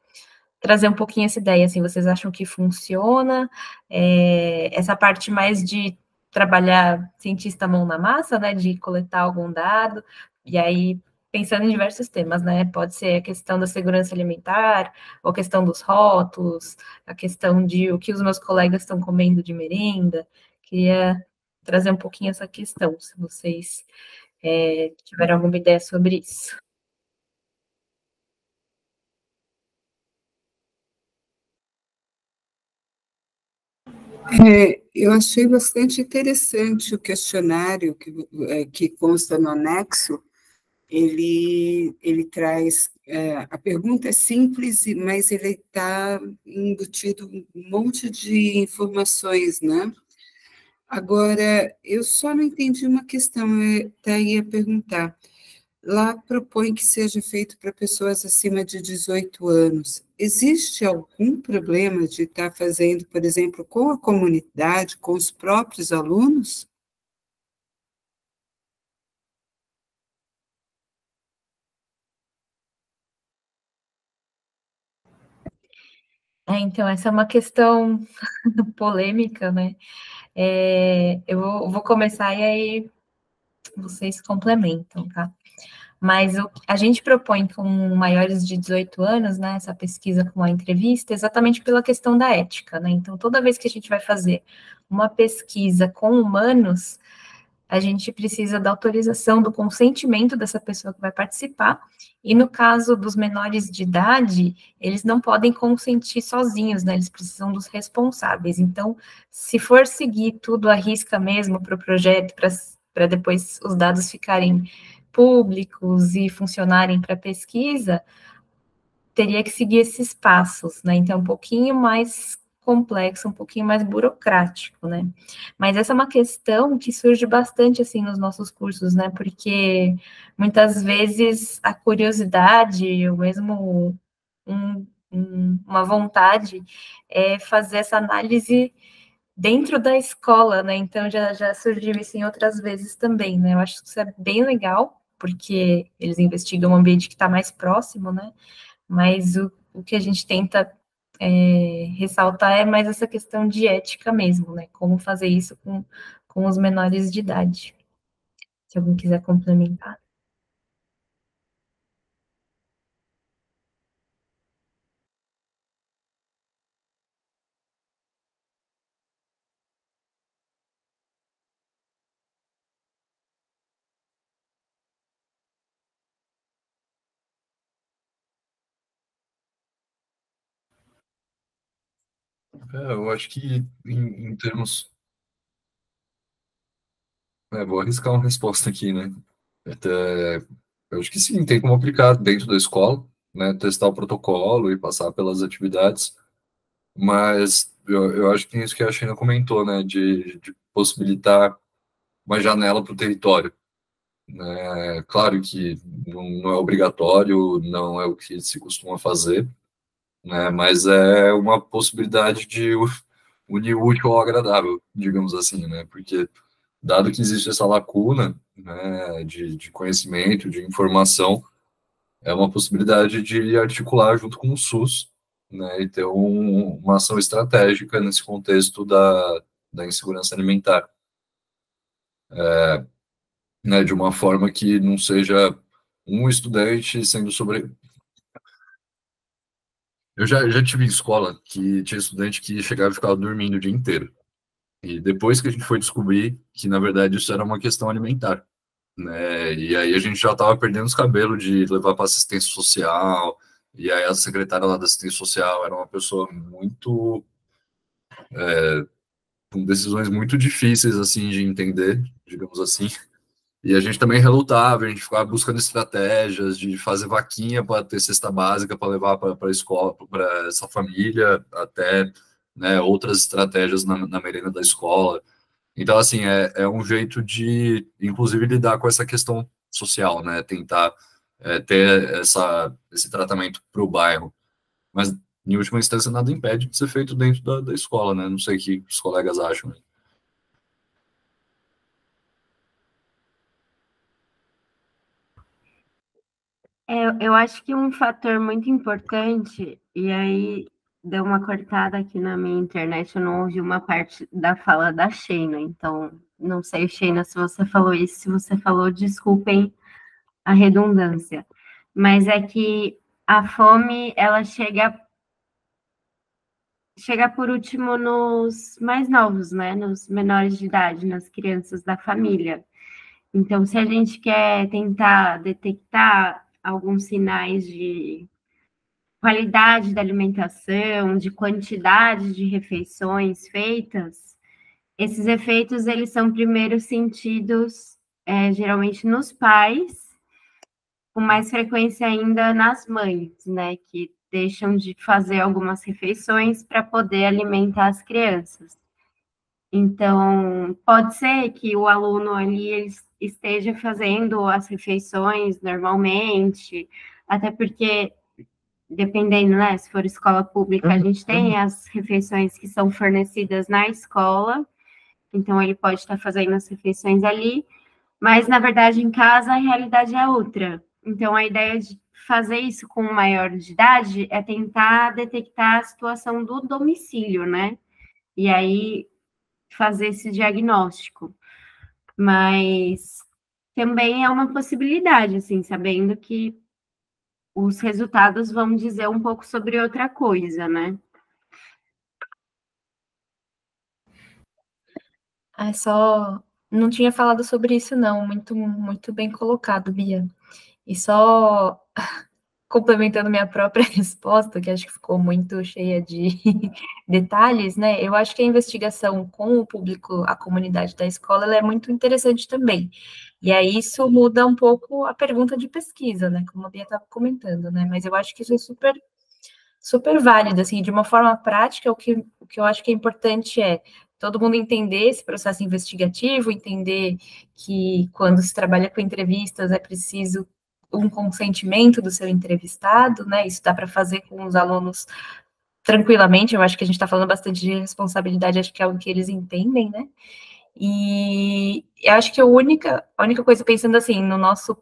trazer um pouquinho essa ideia, assim, vocês acham que funciona? Essa parte mais de trabalhar cientista mão na massa, né, de coletar algum dado, e aí pensando em diversos temas, né, pode ser a questão da segurança alimentar, ou a questão dos rótulos, a questão de o que os meus colegas estão comendo de merenda, queria trazer um pouquinho essa questão, se vocês tiverem alguma ideia sobre isso. Eu achei bastante interessante o questionário que consta no anexo. Ele traz. A pergunta é simples, mas ele está embutido um monte de informações, né? Agora, eu só não entendi uma questão, daí a perguntar. Lá propõe que seja feito para pessoas acima de 18 anos. Existe algum problema de estar fazendo, por exemplo, com a comunidade, com os próprios alunos? Então, essa é uma questão polêmica, né? Eu vou começar e aí vocês complementam, tá? Mas a gente propõe com maiores de 18 anos, né, essa pesquisa com a entrevista, exatamente pela questão da ética, né? Então, toda vez que a gente vai fazer uma pesquisa com humanos, a gente precisa da autorização, do consentimento dessa pessoa que vai participar, e no caso dos menores de idade, eles não podem consentir sozinhos, né? Eles precisam dos responsáveis. Então, se for seguir tudo à risca mesmo para o projeto, para depois os dados ficarem públicos e funcionarem para pesquisa, teria que seguir esses passos, né? Então, um pouquinho mais complexo, um pouquinho mais burocrático, né? Mas essa é uma questão que surge bastante, assim, nos nossos cursos, né? Porque muitas vezes a curiosidade, ou mesmo uma vontade, é fazer essa análise dentro da escola, né? Então, já surgiu isso em outras vezes também, né? Eu acho que isso é bem legal, porque eles investigam um ambiente que está mais próximo, né? Mas o que a gente tenta ressaltar é mais essa questão de ética mesmo, né? Como fazer isso com os menores de idade. Se alguém quiser complementar. Eu acho que em termos. Vou arriscar uma resposta aqui, né? Até, eu acho que sim, tem como aplicar dentro da escola, né? Testar o protocolo e passar pelas atividades, mas eu acho que tem isso que a Sheila comentou, né? De possibilitar uma janela para o território. Né? Claro que não é obrigatório, não é o que se costuma fazer, né? Mas é uma possibilidade de unir o útil ao agradável, digamos assim, né? Porque dado que existe essa lacuna, né, de conhecimento, de informação, é uma possibilidade de articular junto com o SUS, né, e ter uma ação estratégica nesse contexto da insegurança alimentar, né, de uma forma que não seja um estudante sendo sobre. Eu já tive em escola que tinha estudante que chegava e ficava dormindo o dia inteiro. E depois que a gente foi descobrir que, na verdade, isso era uma questão alimentar, né? E aí a gente já estava perdendo os cabelos de levar para assistência social, e aí a secretária lá da assistência social era uma pessoa muito com decisões muito difíceis assim de entender, digamos assim. E a gente também relutava, a gente ficava buscando estratégias de fazer vaquinha para ter cesta básica para levar para a escola, para essa família, até, né, outras estratégias na merenda da escola. Então, assim, é um jeito de, inclusive, lidar com essa questão social, né? Tentar ter esse tratamento para o bairro. Mas, em última instância, nada impede de ser feito dentro da escola, né? Não sei o que os colegas acham. Né? Eu acho que um fator muito importante, e aí deu uma cortada aqui na minha internet, eu não ouvi uma parte da fala da Sheina, então não sei, Sheina, se você falou isso, se você falou, desculpem a redundância, mas é que a fome, ela chega por último nos mais novos, né, nos menores de idade, nas crianças da família. Então, se a gente quer tentar detectar alguns sinais de qualidade da alimentação, de quantidade de refeições feitas, esses efeitos, eles são primeiro sentidos, geralmente nos pais, com mais frequência ainda nas mães, né, que deixam de fazer algumas refeições para poder alimentar as crianças. Então, pode ser que o aluno ali esteja fazendo as refeições normalmente, até porque, dependendo, né, se for escola pública, a gente tem as refeições que são fornecidas na escola, então ele pode estar fazendo as refeições ali, mas, na verdade, em casa a realidade é outra. Então, a ideia de fazer isso com o maior de idade é tentar detectar a situação do domicílio, né? E aí fazer esse diagnóstico. Mas também é uma possibilidade, assim, sabendo que os resultados vão dizer um pouco sobre outra coisa, né? Só não tinha falado sobre isso, não. Muito, muito bem colocado, Bia. E só complementando minha própria resposta, que acho que ficou muito cheia de detalhes, né? Eu acho que a investigação com o público, a comunidade da escola, ela é muito interessante também. E aí isso muda um pouco a pergunta de pesquisa, né? Como a Bia estava comentando, né? Mas eu acho que isso é super, super válido, assim, de uma forma prática, o que eu acho que é importante é todo mundo entender esse processo investigativo, entender que quando se trabalha com entrevistas é preciso um consentimento do seu entrevistado, né? Isso dá para fazer com os alunos tranquilamente. Eu acho que a gente está falando bastante de responsabilidade, acho que é algo que eles entendem, né? E eu acho que a única coisa, pensando assim, na nossa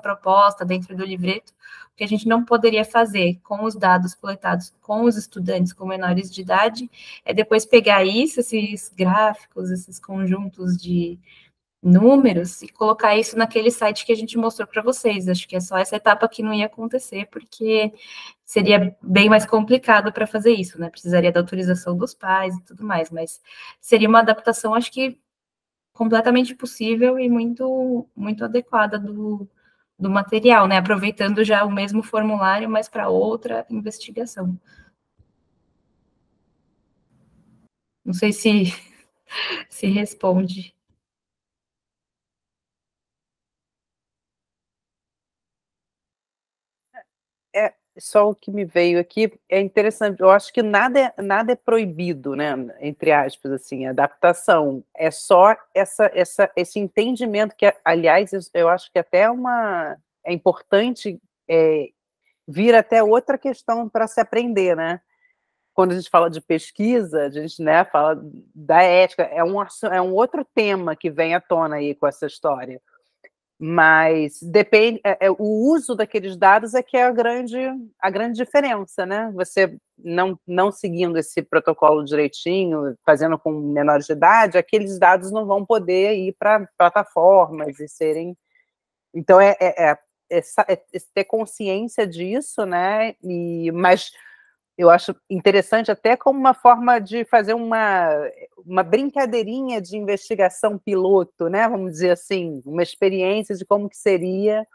proposta, dentro do livreto, o que a gente não poderia fazer com os dados coletados com os estudantes com menores de idade é depois pegar isso, esses gráficos, esses conjuntos de números e colocar isso naquele site que a gente mostrou para vocês. Acho que é só essa etapa que não ia acontecer, porque seria bem mais complicado para fazer isso, né? Precisaria da autorização dos pais e tudo mais, mas seria uma adaptação, acho que completamente possível e muito, muito adequada do material, né? Aproveitando já o mesmo formulário, mas para outra investigação. Não sei se responde. Só o que me veio aqui é interessante. Eu acho que nada é proibido, né? Entre aspas, assim, adaptação. É só esse entendimento que, aliás, eu acho que até é importante vir até outra questão para se aprender, né? Quando a gente fala de pesquisa, a gente, né, fala da ética, é um outro tema que vem à tona aí com essa história. Mas depende, o uso daqueles dados é que é a grande diferença, né? Você não seguindo esse protocolo direitinho, fazendo com menores de idade, aqueles dados não vão poder ir para plataformas e serem. Então, ter consciência disso, né? Mas eu acho interessante até como uma forma de fazer uma brincadeirinha de investigação piloto, né? Vamos dizer assim, uma experiência de como que seria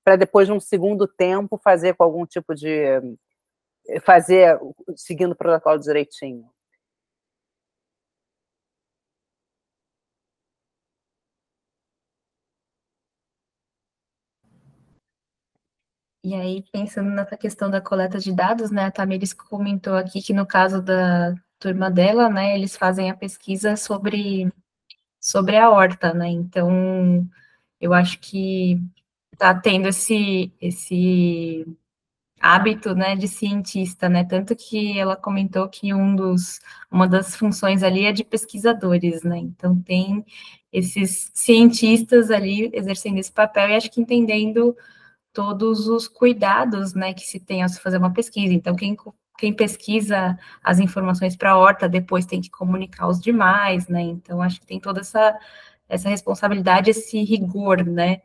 para depois, num segundo tempo, fazer com algum tipo de... fazer seguindo o protocolo direitinho. E aí, pensando nessa questão da coleta de dados, né, a Tamiris comentou aqui que no caso da turma dela, né, eles fazem a pesquisa sobre a horta, né, então eu acho que está tendo esse hábito, né, de cientista, né, tanto que ela comentou que uma das funções ali é de pesquisadores, né, então tem esses cientistas ali exercendo esse papel e acho que entendendo todos os cuidados, né, que se tem ao se fazer uma pesquisa. Então, quem pesquisa as informações para a horta depois tem que comunicar aos demais, né? Então, acho que tem toda essa responsabilidade, esse rigor, né,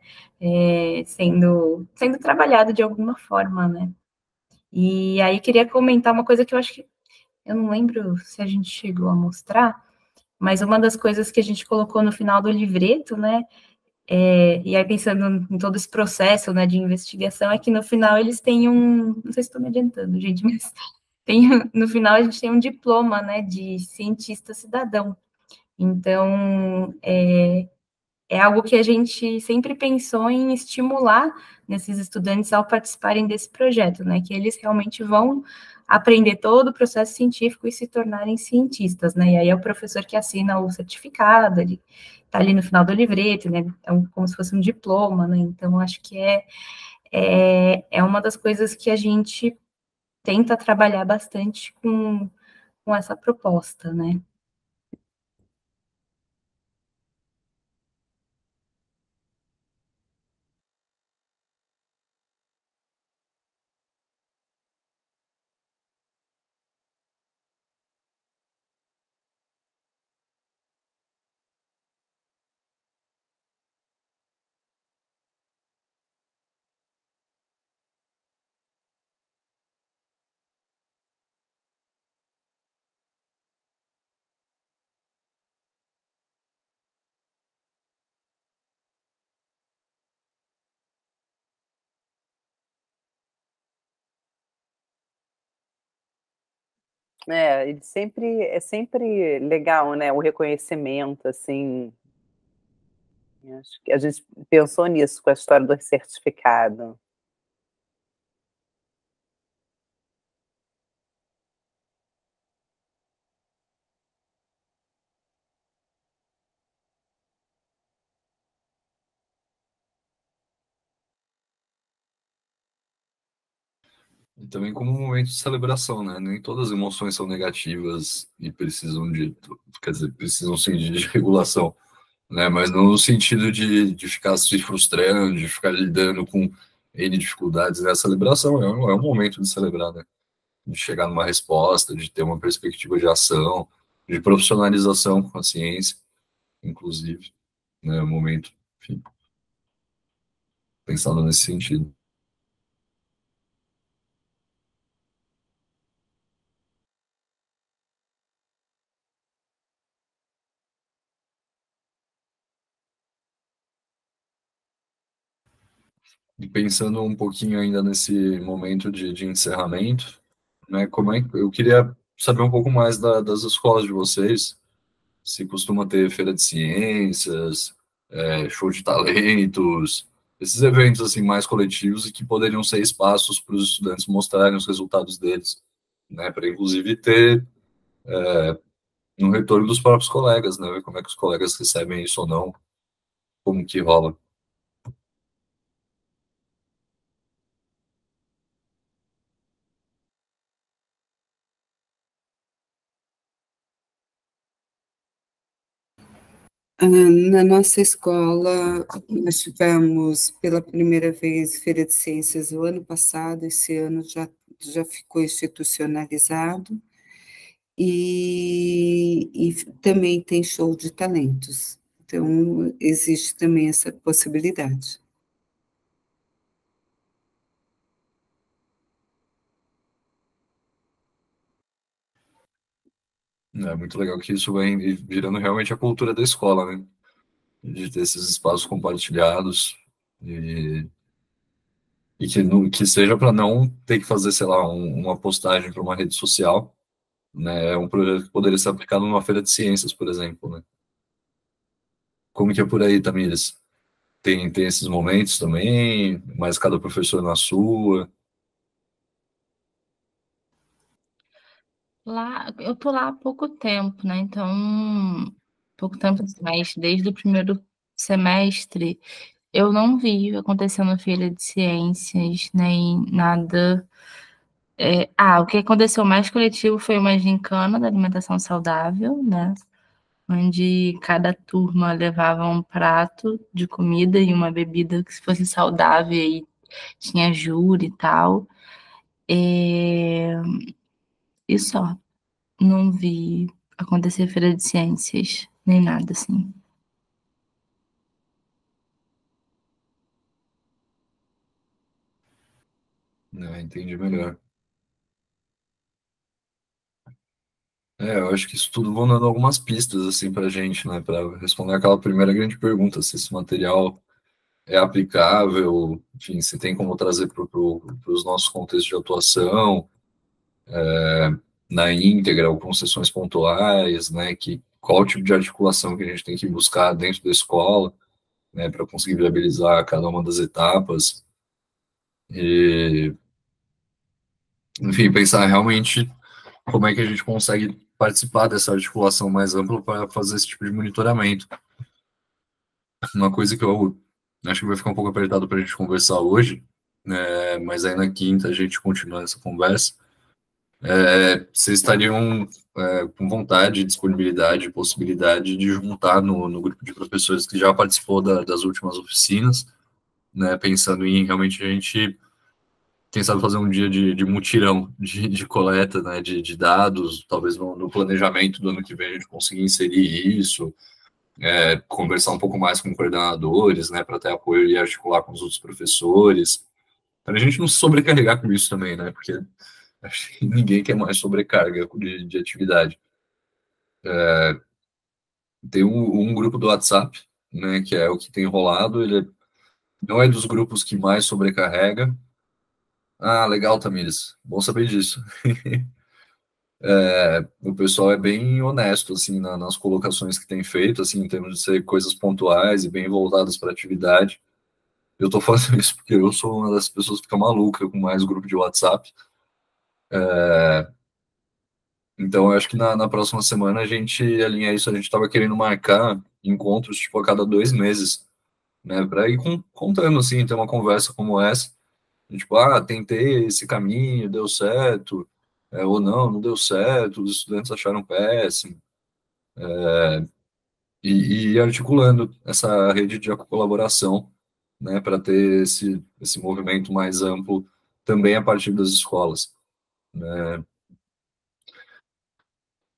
sendo trabalhado de alguma forma, né? E aí queria comentar uma coisa que eu acho que eu não lembro se a gente chegou a mostrar, mas uma das coisas que a gente colocou no final do livreto, né, e aí, pensando em todo esse processo, né, de investigação, é que no final eles têm não sei se estou me adiantando, gente, mas no final a gente tem um diploma, né, de cientista cidadão. Então, é algo que a gente sempre pensou em estimular nesses estudantes ao participarem desse projeto, né, que eles realmente vão aprender todo o processo científico e se tornarem cientistas, né, e aí é o professor que assina o certificado, ele está ali no final do livreto, né, então, como se fosse um diploma, né, então acho que é uma das coisas que a gente tenta trabalhar bastante com essa proposta, né. Ele é sempre legal, né? O reconhecimento, assim. Acho que a gente pensou nisso com a história do certificado. E também como um momento de celebração, né? Nem todas as emoções são negativas e precisam quer dizer, precisam sim de regulação, né? Mas não no sentido de ficar se frustrando, de ficar lidando com N dificuldades, né? A celebração é um momento de celebrar, né? De chegar numa resposta, de ter uma perspectiva de ação, de profissionalização com a ciência, inclusive, né? Um momento, enfim, pensando nesse sentido. E pensando um pouquinho ainda nesse momento de encerramento, né? Como é que eu queria saber um pouco mais das escolas de vocês, se costuma ter feira de ciências, show de talentos, esses eventos assim mais coletivos e que poderiam ser espaços para os estudantes mostrarem os resultados deles, né? Para inclusive ter um retorno dos próprios colegas, né? Ver como é que os colegas recebem isso ou não, como que rola. Na nossa escola, nós tivemos pela primeira vez Feira de Ciências o ano passado, esse ano já ficou institucionalizado, e também tem show de talentos. Então, existe também essa possibilidade. É muito legal que isso vem virando realmente a cultura da escola, né? De ter esses espaços compartilhados e que seja para não ter que fazer, sei lá, uma postagem para uma rede social, né? É um projeto que poderia ser aplicado numa feira de ciências, por exemplo, né? Como que é por aí, Tamires? Tem esses momentos também, mas cada professor na sua. Lá, eu tô lá há pouco tempo, né? Então, pouco tempo, assim, mas desde o primeiro semestre, eu não vi acontecendo feira de ciências, nem nada. O que aconteceu mais coletivo foi uma gincana da alimentação saudável, né? Onde cada turma levava um prato de comida e uma bebida que fosse saudável, e tinha júri e tal. E só. Não vi acontecer feira de ciências, nem nada assim. Né? Entendi melhor. Eu acho que isso tudo vão dando algumas pistas, assim, para a gente, né? Para responder aquela primeira grande pergunta, se esse material é aplicável, enfim, se tem como trazer para os nossos contextos de atuação, na íntegra ou com sessões pontuais, né? Qual o tipo de articulação que a gente tem que buscar dentro da escola, né? Para conseguir viabilizar cada uma das etapas. E, enfim, pensar realmente como é que a gente consegue participar dessa articulação mais ampla para fazer esse tipo de monitoramento. Uma coisa que eu acho que vai ficar um pouco apertado para a gente conversar hoje, né, mas aí na quinta a gente continua essa conversa. Vocês estariam com vontade, disponibilidade, possibilidade de juntar no grupo de professores que já participou das últimas oficinas, né, pensando em realmente a gente, quem sabe, fazer um dia de mutirão, de coleta, né, de dados, talvez no planejamento do ano que vem a gente conseguir inserir isso, conversar um pouco mais com coordenadores, né, para ter apoio e articular com os outros professores, para a gente não se sobrecarregar com isso também, né, porque acho que ninguém quer mais sobrecarga de atividade. Tem um grupo do WhatsApp, né, que é o que tem rolado, ele não é dos grupos que mais sobrecarrega. Ah, legal, Tamires, bom saber disso. o pessoal é bem honesto, assim, nas colocações que tem feito, assim, em termos de ser coisas pontuais e bem voltadas para a atividade. Eu estou fazendo isso porque eu sou uma das pessoas que fica maluca com mais grupo de WhatsApp. Então, eu acho que na próxima semana a gente alinha isso. A gente estava querendo marcar encontros, tipo, a cada 2 meses, né? Para ir contando, assim, ter uma conversa como essa. Tipo, tentei esse caminho, deu certo, ou não deu certo, os estudantes acharam péssimo. E articulando essa rede de colaboração, né, para ter esse movimento mais amplo também a partir das escolas, né?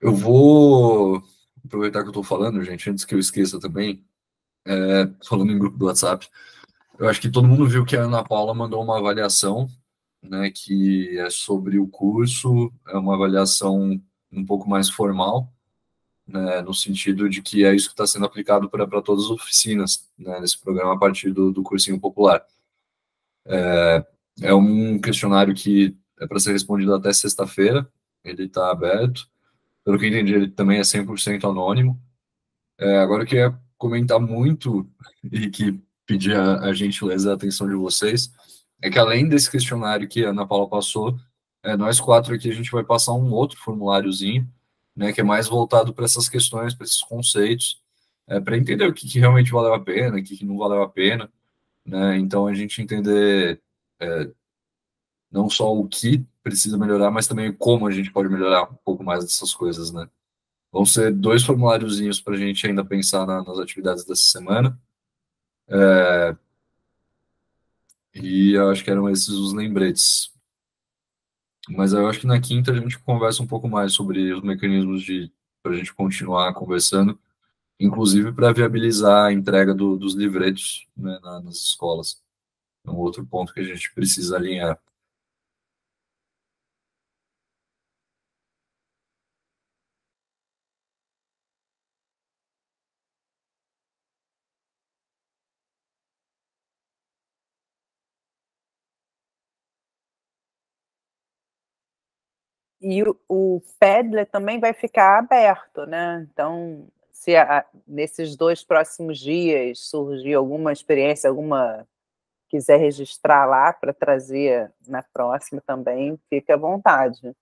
Eu vou aproveitar que eu estou falando, gente, antes que eu esqueça também, falando em grupo do WhatsApp, eu acho que todo mundo viu que a Ana Paula mandou uma avaliação, né, que é sobre o curso, é uma avaliação um pouco mais formal, né, no sentido de que é isso que está sendo aplicado para todas as oficinas, né, nesse programa a partir do cursinho popular. É um questionário que é para ser respondido até sexta-feira, ele está aberto. Pelo que eu entendi, ele também é 100% anônimo. Agora eu queria comentar muito e que pedir a gentileza e a atenção de vocês, é que além desse questionário que a Ana Paula passou, nós quatro aqui a gente vai passar um outro formuláriozinho, né, que é mais voltado para essas questões, para esses conceitos, para entender o que realmente valeu a pena, o que não valeu a pena, né? Então a gente entender não só o que precisa melhorar, mas também como a gente pode melhorar um pouco mais dessas coisas, né? Vão ser 2 formuláriozinhos para a gente ainda pensar nas atividades dessa semana. E eu acho que eram esses os lembretes. Mas eu acho que na quinta a gente conversa um pouco mais sobre os mecanismos para a gente continuar conversando, inclusive para viabilizar a entrega dos livretos, né, nas escolas. É um outro ponto que a gente precisa alinhar. E o Padlet também vai ficar aberto, né? Então, se nesses 2 próximos dias surgir alguma experiência, quiser registrar lá para trazer na próxima também, fique à vontade.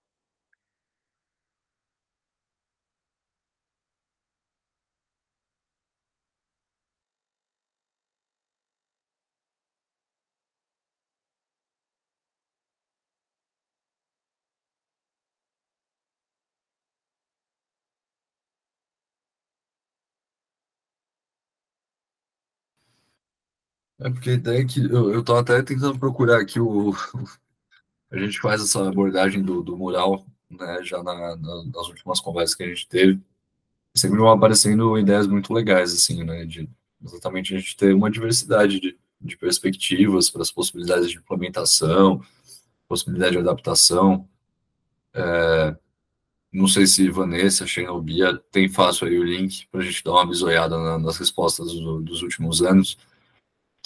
Porque a ideia é que eu estou até tentando procurar aqui a gente faz essa abordagem do mural, né, já nas últimas conversas que a gente teve. Sempre vão aparecendo ideias muito legais, assim, né, de exatamente a gente ter uma diversidade de perspectivas para as possibilidades de implementação, possibilidade de adaptação. Não sei se Vanessa, Sheila ou Bia tem fácil aí o link para a gente dar uma bisoiada nas respostas dos últimos anos,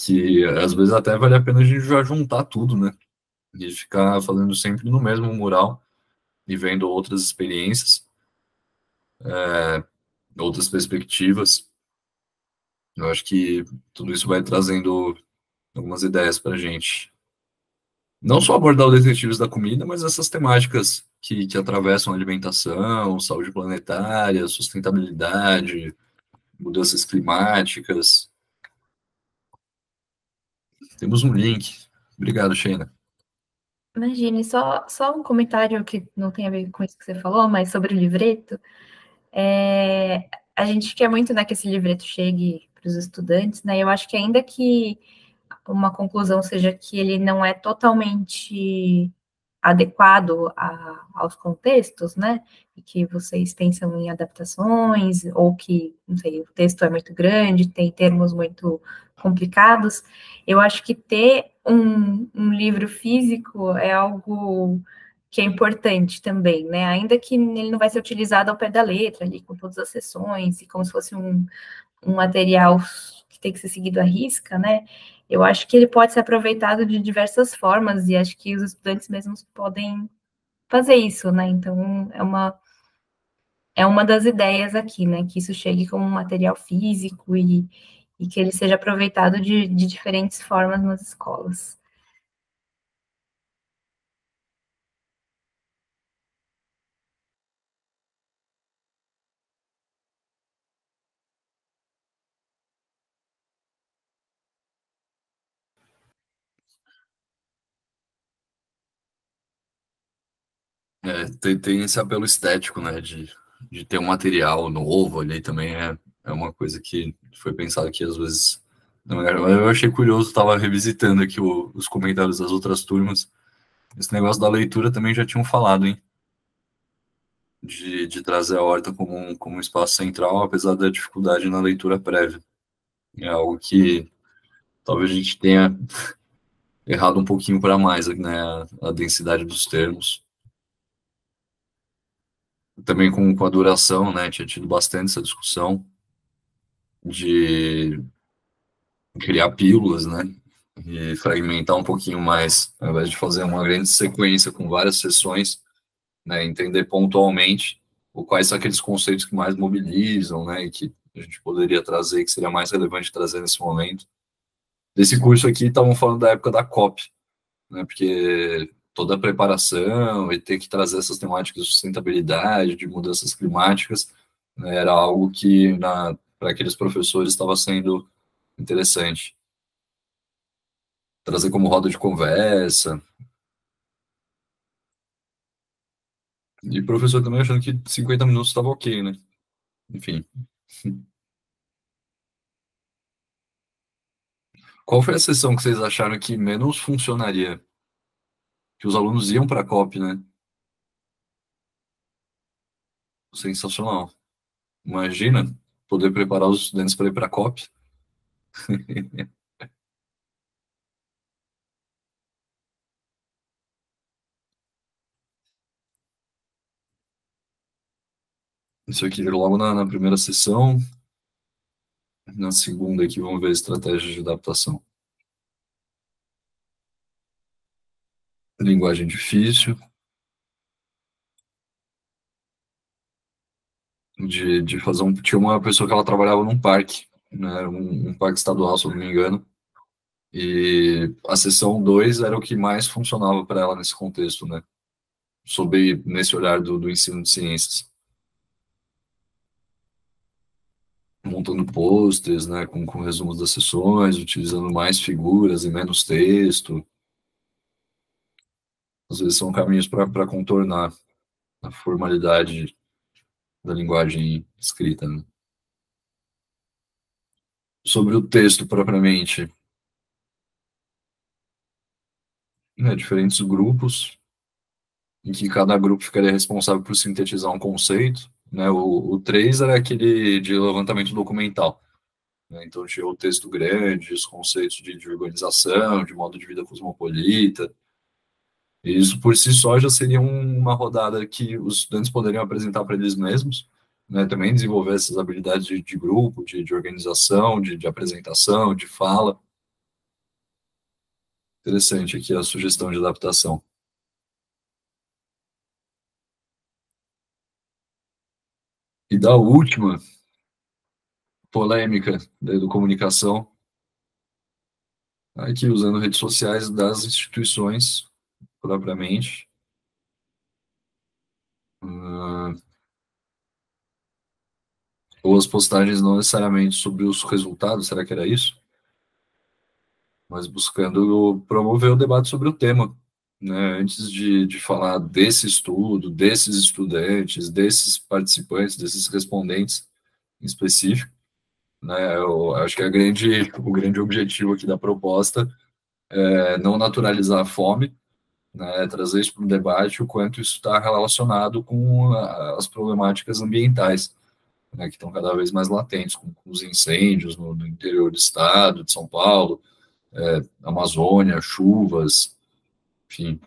que às vezes até vale a pena a gente já juntar tudo, né, e ficar fazendo sempre no mesmo mural e vendo outras experiências, outras perspectivas. Eu acho que tudo isso vai trazendo algumas ideias para a gente. Não só abordar os detetives da comida, mas essas temáticas que atravessam alimentação, saúde planetária, sustentabilidade, mudanças climáticas. Temos um link. Obrigado, Sheila. Imagine, só um comentário que não tem a ver com isso que você falou, mas sobre o livreto. A gente quer muito, né, que esse livreto chegue para os estudantes, né? Eu acho que ainda que uma conclusão seja que ele não é totalmente adequado aos contextos, né? E que vocês pensam em adaptações, ou que, não sei, o texto é muito grande, tem termos muito complicados. Eu acho que ter um livro físico é algo que é importante também, né? Ainda que ele não vai ser utilizado ao pé da letra, ali, com todas as sessões, e como se fosse um material que tem que ser seguido à risca, né? Eu acho que ele pode ser aproveitado de diversas formas, e acho que os estudantes mesmos podem fazer isso, né? Então, é uma das ideias aqui, né? Que isso chegue como um material físico e que ele seja aproveitado de diferentes formas nas escolas. Tem esse apelo estético, né, de ter um material novo ali também é uma coisa que foi pensado aqui às vezes. Não era, mas eu achei curioso, estava revisitando aqui os comentários das outras turmas. Esse negócio da leitura também já tinham falado, hein? De trazer a horta como um espaço central, apesar da dificuldade na leitura prévia. É algo que talvez a gente tenha errado um pouquinho para mais, né? A densidade dos termos. Também com a duração, né? Tinha tido bastante essa discussão de criar pílulas, né? E fragmentar um pouquinho mais, ao invés de fazer uma grande sequência com várias sessões, né? Entender pontualmente quais são aqueles conceitos que mais mobilizam, né? E que a gente poderia trazer, que seria mais relevante trazer nesse momento. Desse curso aqui, estavam falando da época da COP, né? Porque toda a preparação e ter que trazer essas temáticas de sustentabilidade, de mudanças climáticas, né? Era algo que, para aqueles professores, estava sendo interessante. Trazer como roda de conversa. E professor também achando que 50 minutos estava ok, né? Enfim. Qual foi a sessão que vocês acharam que menos funcionaria? Que os alunos iam para a COP, né? Sensacional. Imagina poder preparar os estudantes para ir para a COP. Isso aqui logo na primeira sessão. Na segunda aqui vamos ver estratégias de adaptação. Linguagem difícil. De fazer um... Tinha uma pessoa que ela trabalhava num parque, né? Um parque estadual, se eu não me engano. E a sessão 2 era o que mais funcionava para ela nesse contexto, né? Sob nesse olhar do ensino de ciências. Montando posters, né, com resumos das sessões, utilizando mais figuras e menos texto. Às vezes são caminhos para contornar a formalidade da linguagem escrita, né? Sobre o texto propriamente, né, diferentes grupos, em que cada grupo ficaria responsável por sintetizar um conceito, né? O 3 era aquele de levantamento documental, né? Então tinha o texto grande, os conceitos de urbanização, de modo de vida cosmopolita. E isso por si só já seria uma rodada que os estudantes poderiam apresentar para eles mesmos, né? Também desenvolver essas habilidades de grupo, de organização, de apresentação, de fala. Interessante aqui a sugestão de adaptação. E da última polêmica da comunicação, aqui usando redes sociais das instituições propriamente. Ou as postagens não necessariamente sobre os resultados, será que era isso? Mas buscando promover o debate sobre o tema, né? Antes de falar desse estudo, desses estudantes, desses participantes, desses respondentes em específico, né? Eu acho que o grande objetivo aqui da proposta é não naturalizar a fome, né? Trazer isso para o debate, o quanto isso está relacionado com as problemáticas ambientais, né? Que estão cada vez mais latentes, com os incêndios no interior do estado, de São Paulo, Amazônia, chuvas, enfim,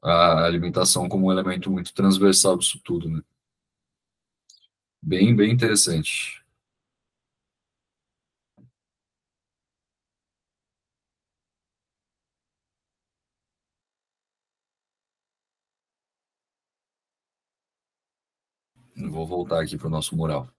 a alimentação como um elemento muito transversal disso tudo, né? Bem interessante. Vou voltar aqui para o nosso mural.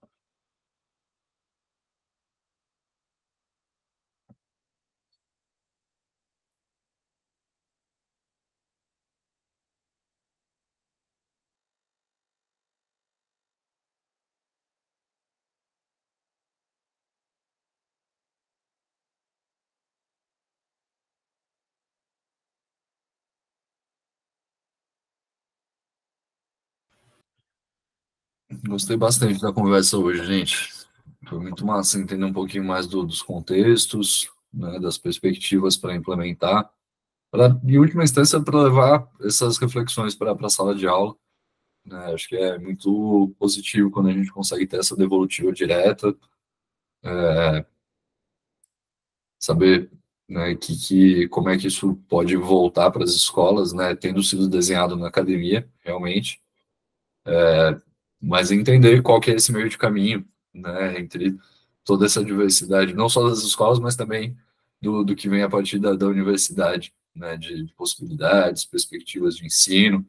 Gostei bastante da conversa hoje, gente. Foi muito massa entender um pouquinho mais dos contextos, né, das perspectivas para implementar, em última instância, para levar essas reflexões para a sala de aula. Né? Acho que é muito positivo quando a gente consegue ter essa devolutiva direta, saber, né, como é que isso pode voltar para as escolas, né, tendo sido desenhado na academia, realmente. Mas entender qual que é esse meio de caminho, né, entre toda essa diversidade, não só das escolas, mas também do que vem a partir da universidade, né, de possibilidades, perspectivas de ensino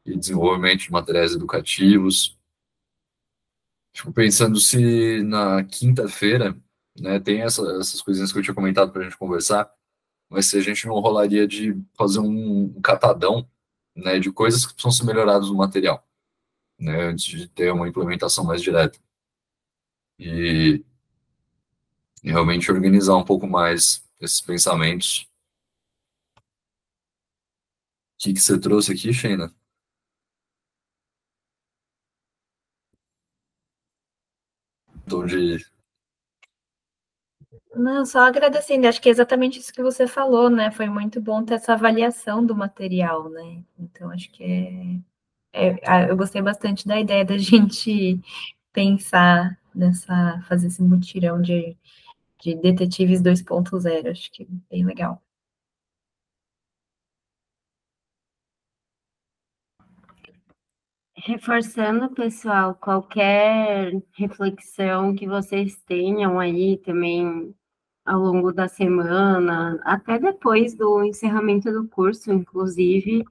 e desenvolvimento de materiais educativos. Fico pensando se na quinta-feira, né, tem essas coisinhas que eu tinha comentado para a gente conversar, mas se a gente não rolaria de fazer um catadão, né, de coisas que precisam ser melhoradas no material, né, antes de ter uma implementação mais direta. E realmente organizar um pouco mais esses pensamentos. O que você trouxe aqui, Sheina? Tom de... Não, só agradecendo, acho que é exatamente isso que você falou, né? Foi muito bom ter essa avaliação do material, né? Então, acho que eu gostei bastante da ideia da gente pensar fazer esse mutirão de detetives 2.0, acho que é bem legal. Reforçando, pessoal, qualquer reflexão que vocês tenham aí também ao longo da semana, até depois do encerramento do curso, inclusive,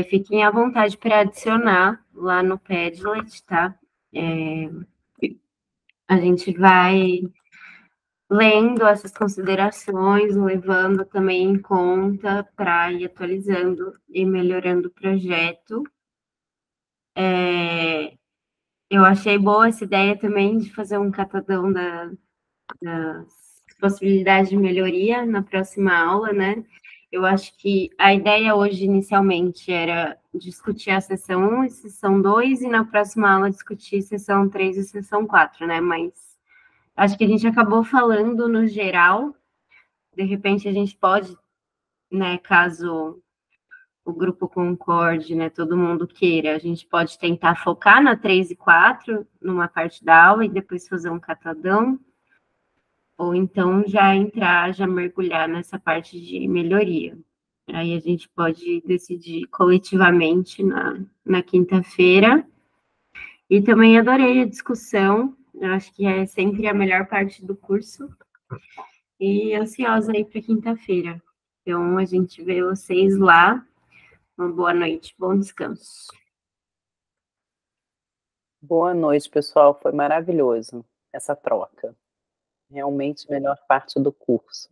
fiquem à vontade para adicionar lá no Padlet, tá? A gente vai lendo essas considerações, levando também em conta para ir atualizando e melhorando o projeto. Eu achei boa essa ideia também de fazer um catadão das possibilidades de melhoria na próxima aula, né? Eu acho que a ideia hoje, inicialmente, era discutir a sessão 1 e sessão 2, e na próxima aula discutir sessão 3 e sessão 4, né? Mas acho que a gente acabou falando no geral. De repente, a gente pode, né, caso o grupo concorde, né, todo mundo queira, a gente pode tentar focar na 3 e 4, numa parte da aula, e depois fazer um catadão, ou então já mergulhar nessa parte de melhoria. Aí a gente pode decidir coletivamente na quinta-feira. E também adorei a discussão, eu acho que é sempre a melhor parte do curso. E ansiosa aí para quinta-feira. Então, a gente vê vocês lá. Uma boa noite, bom descanso. Boa noite, pessoal. Foi maravilhoso essa troca. Realmente a melhor parte do curso.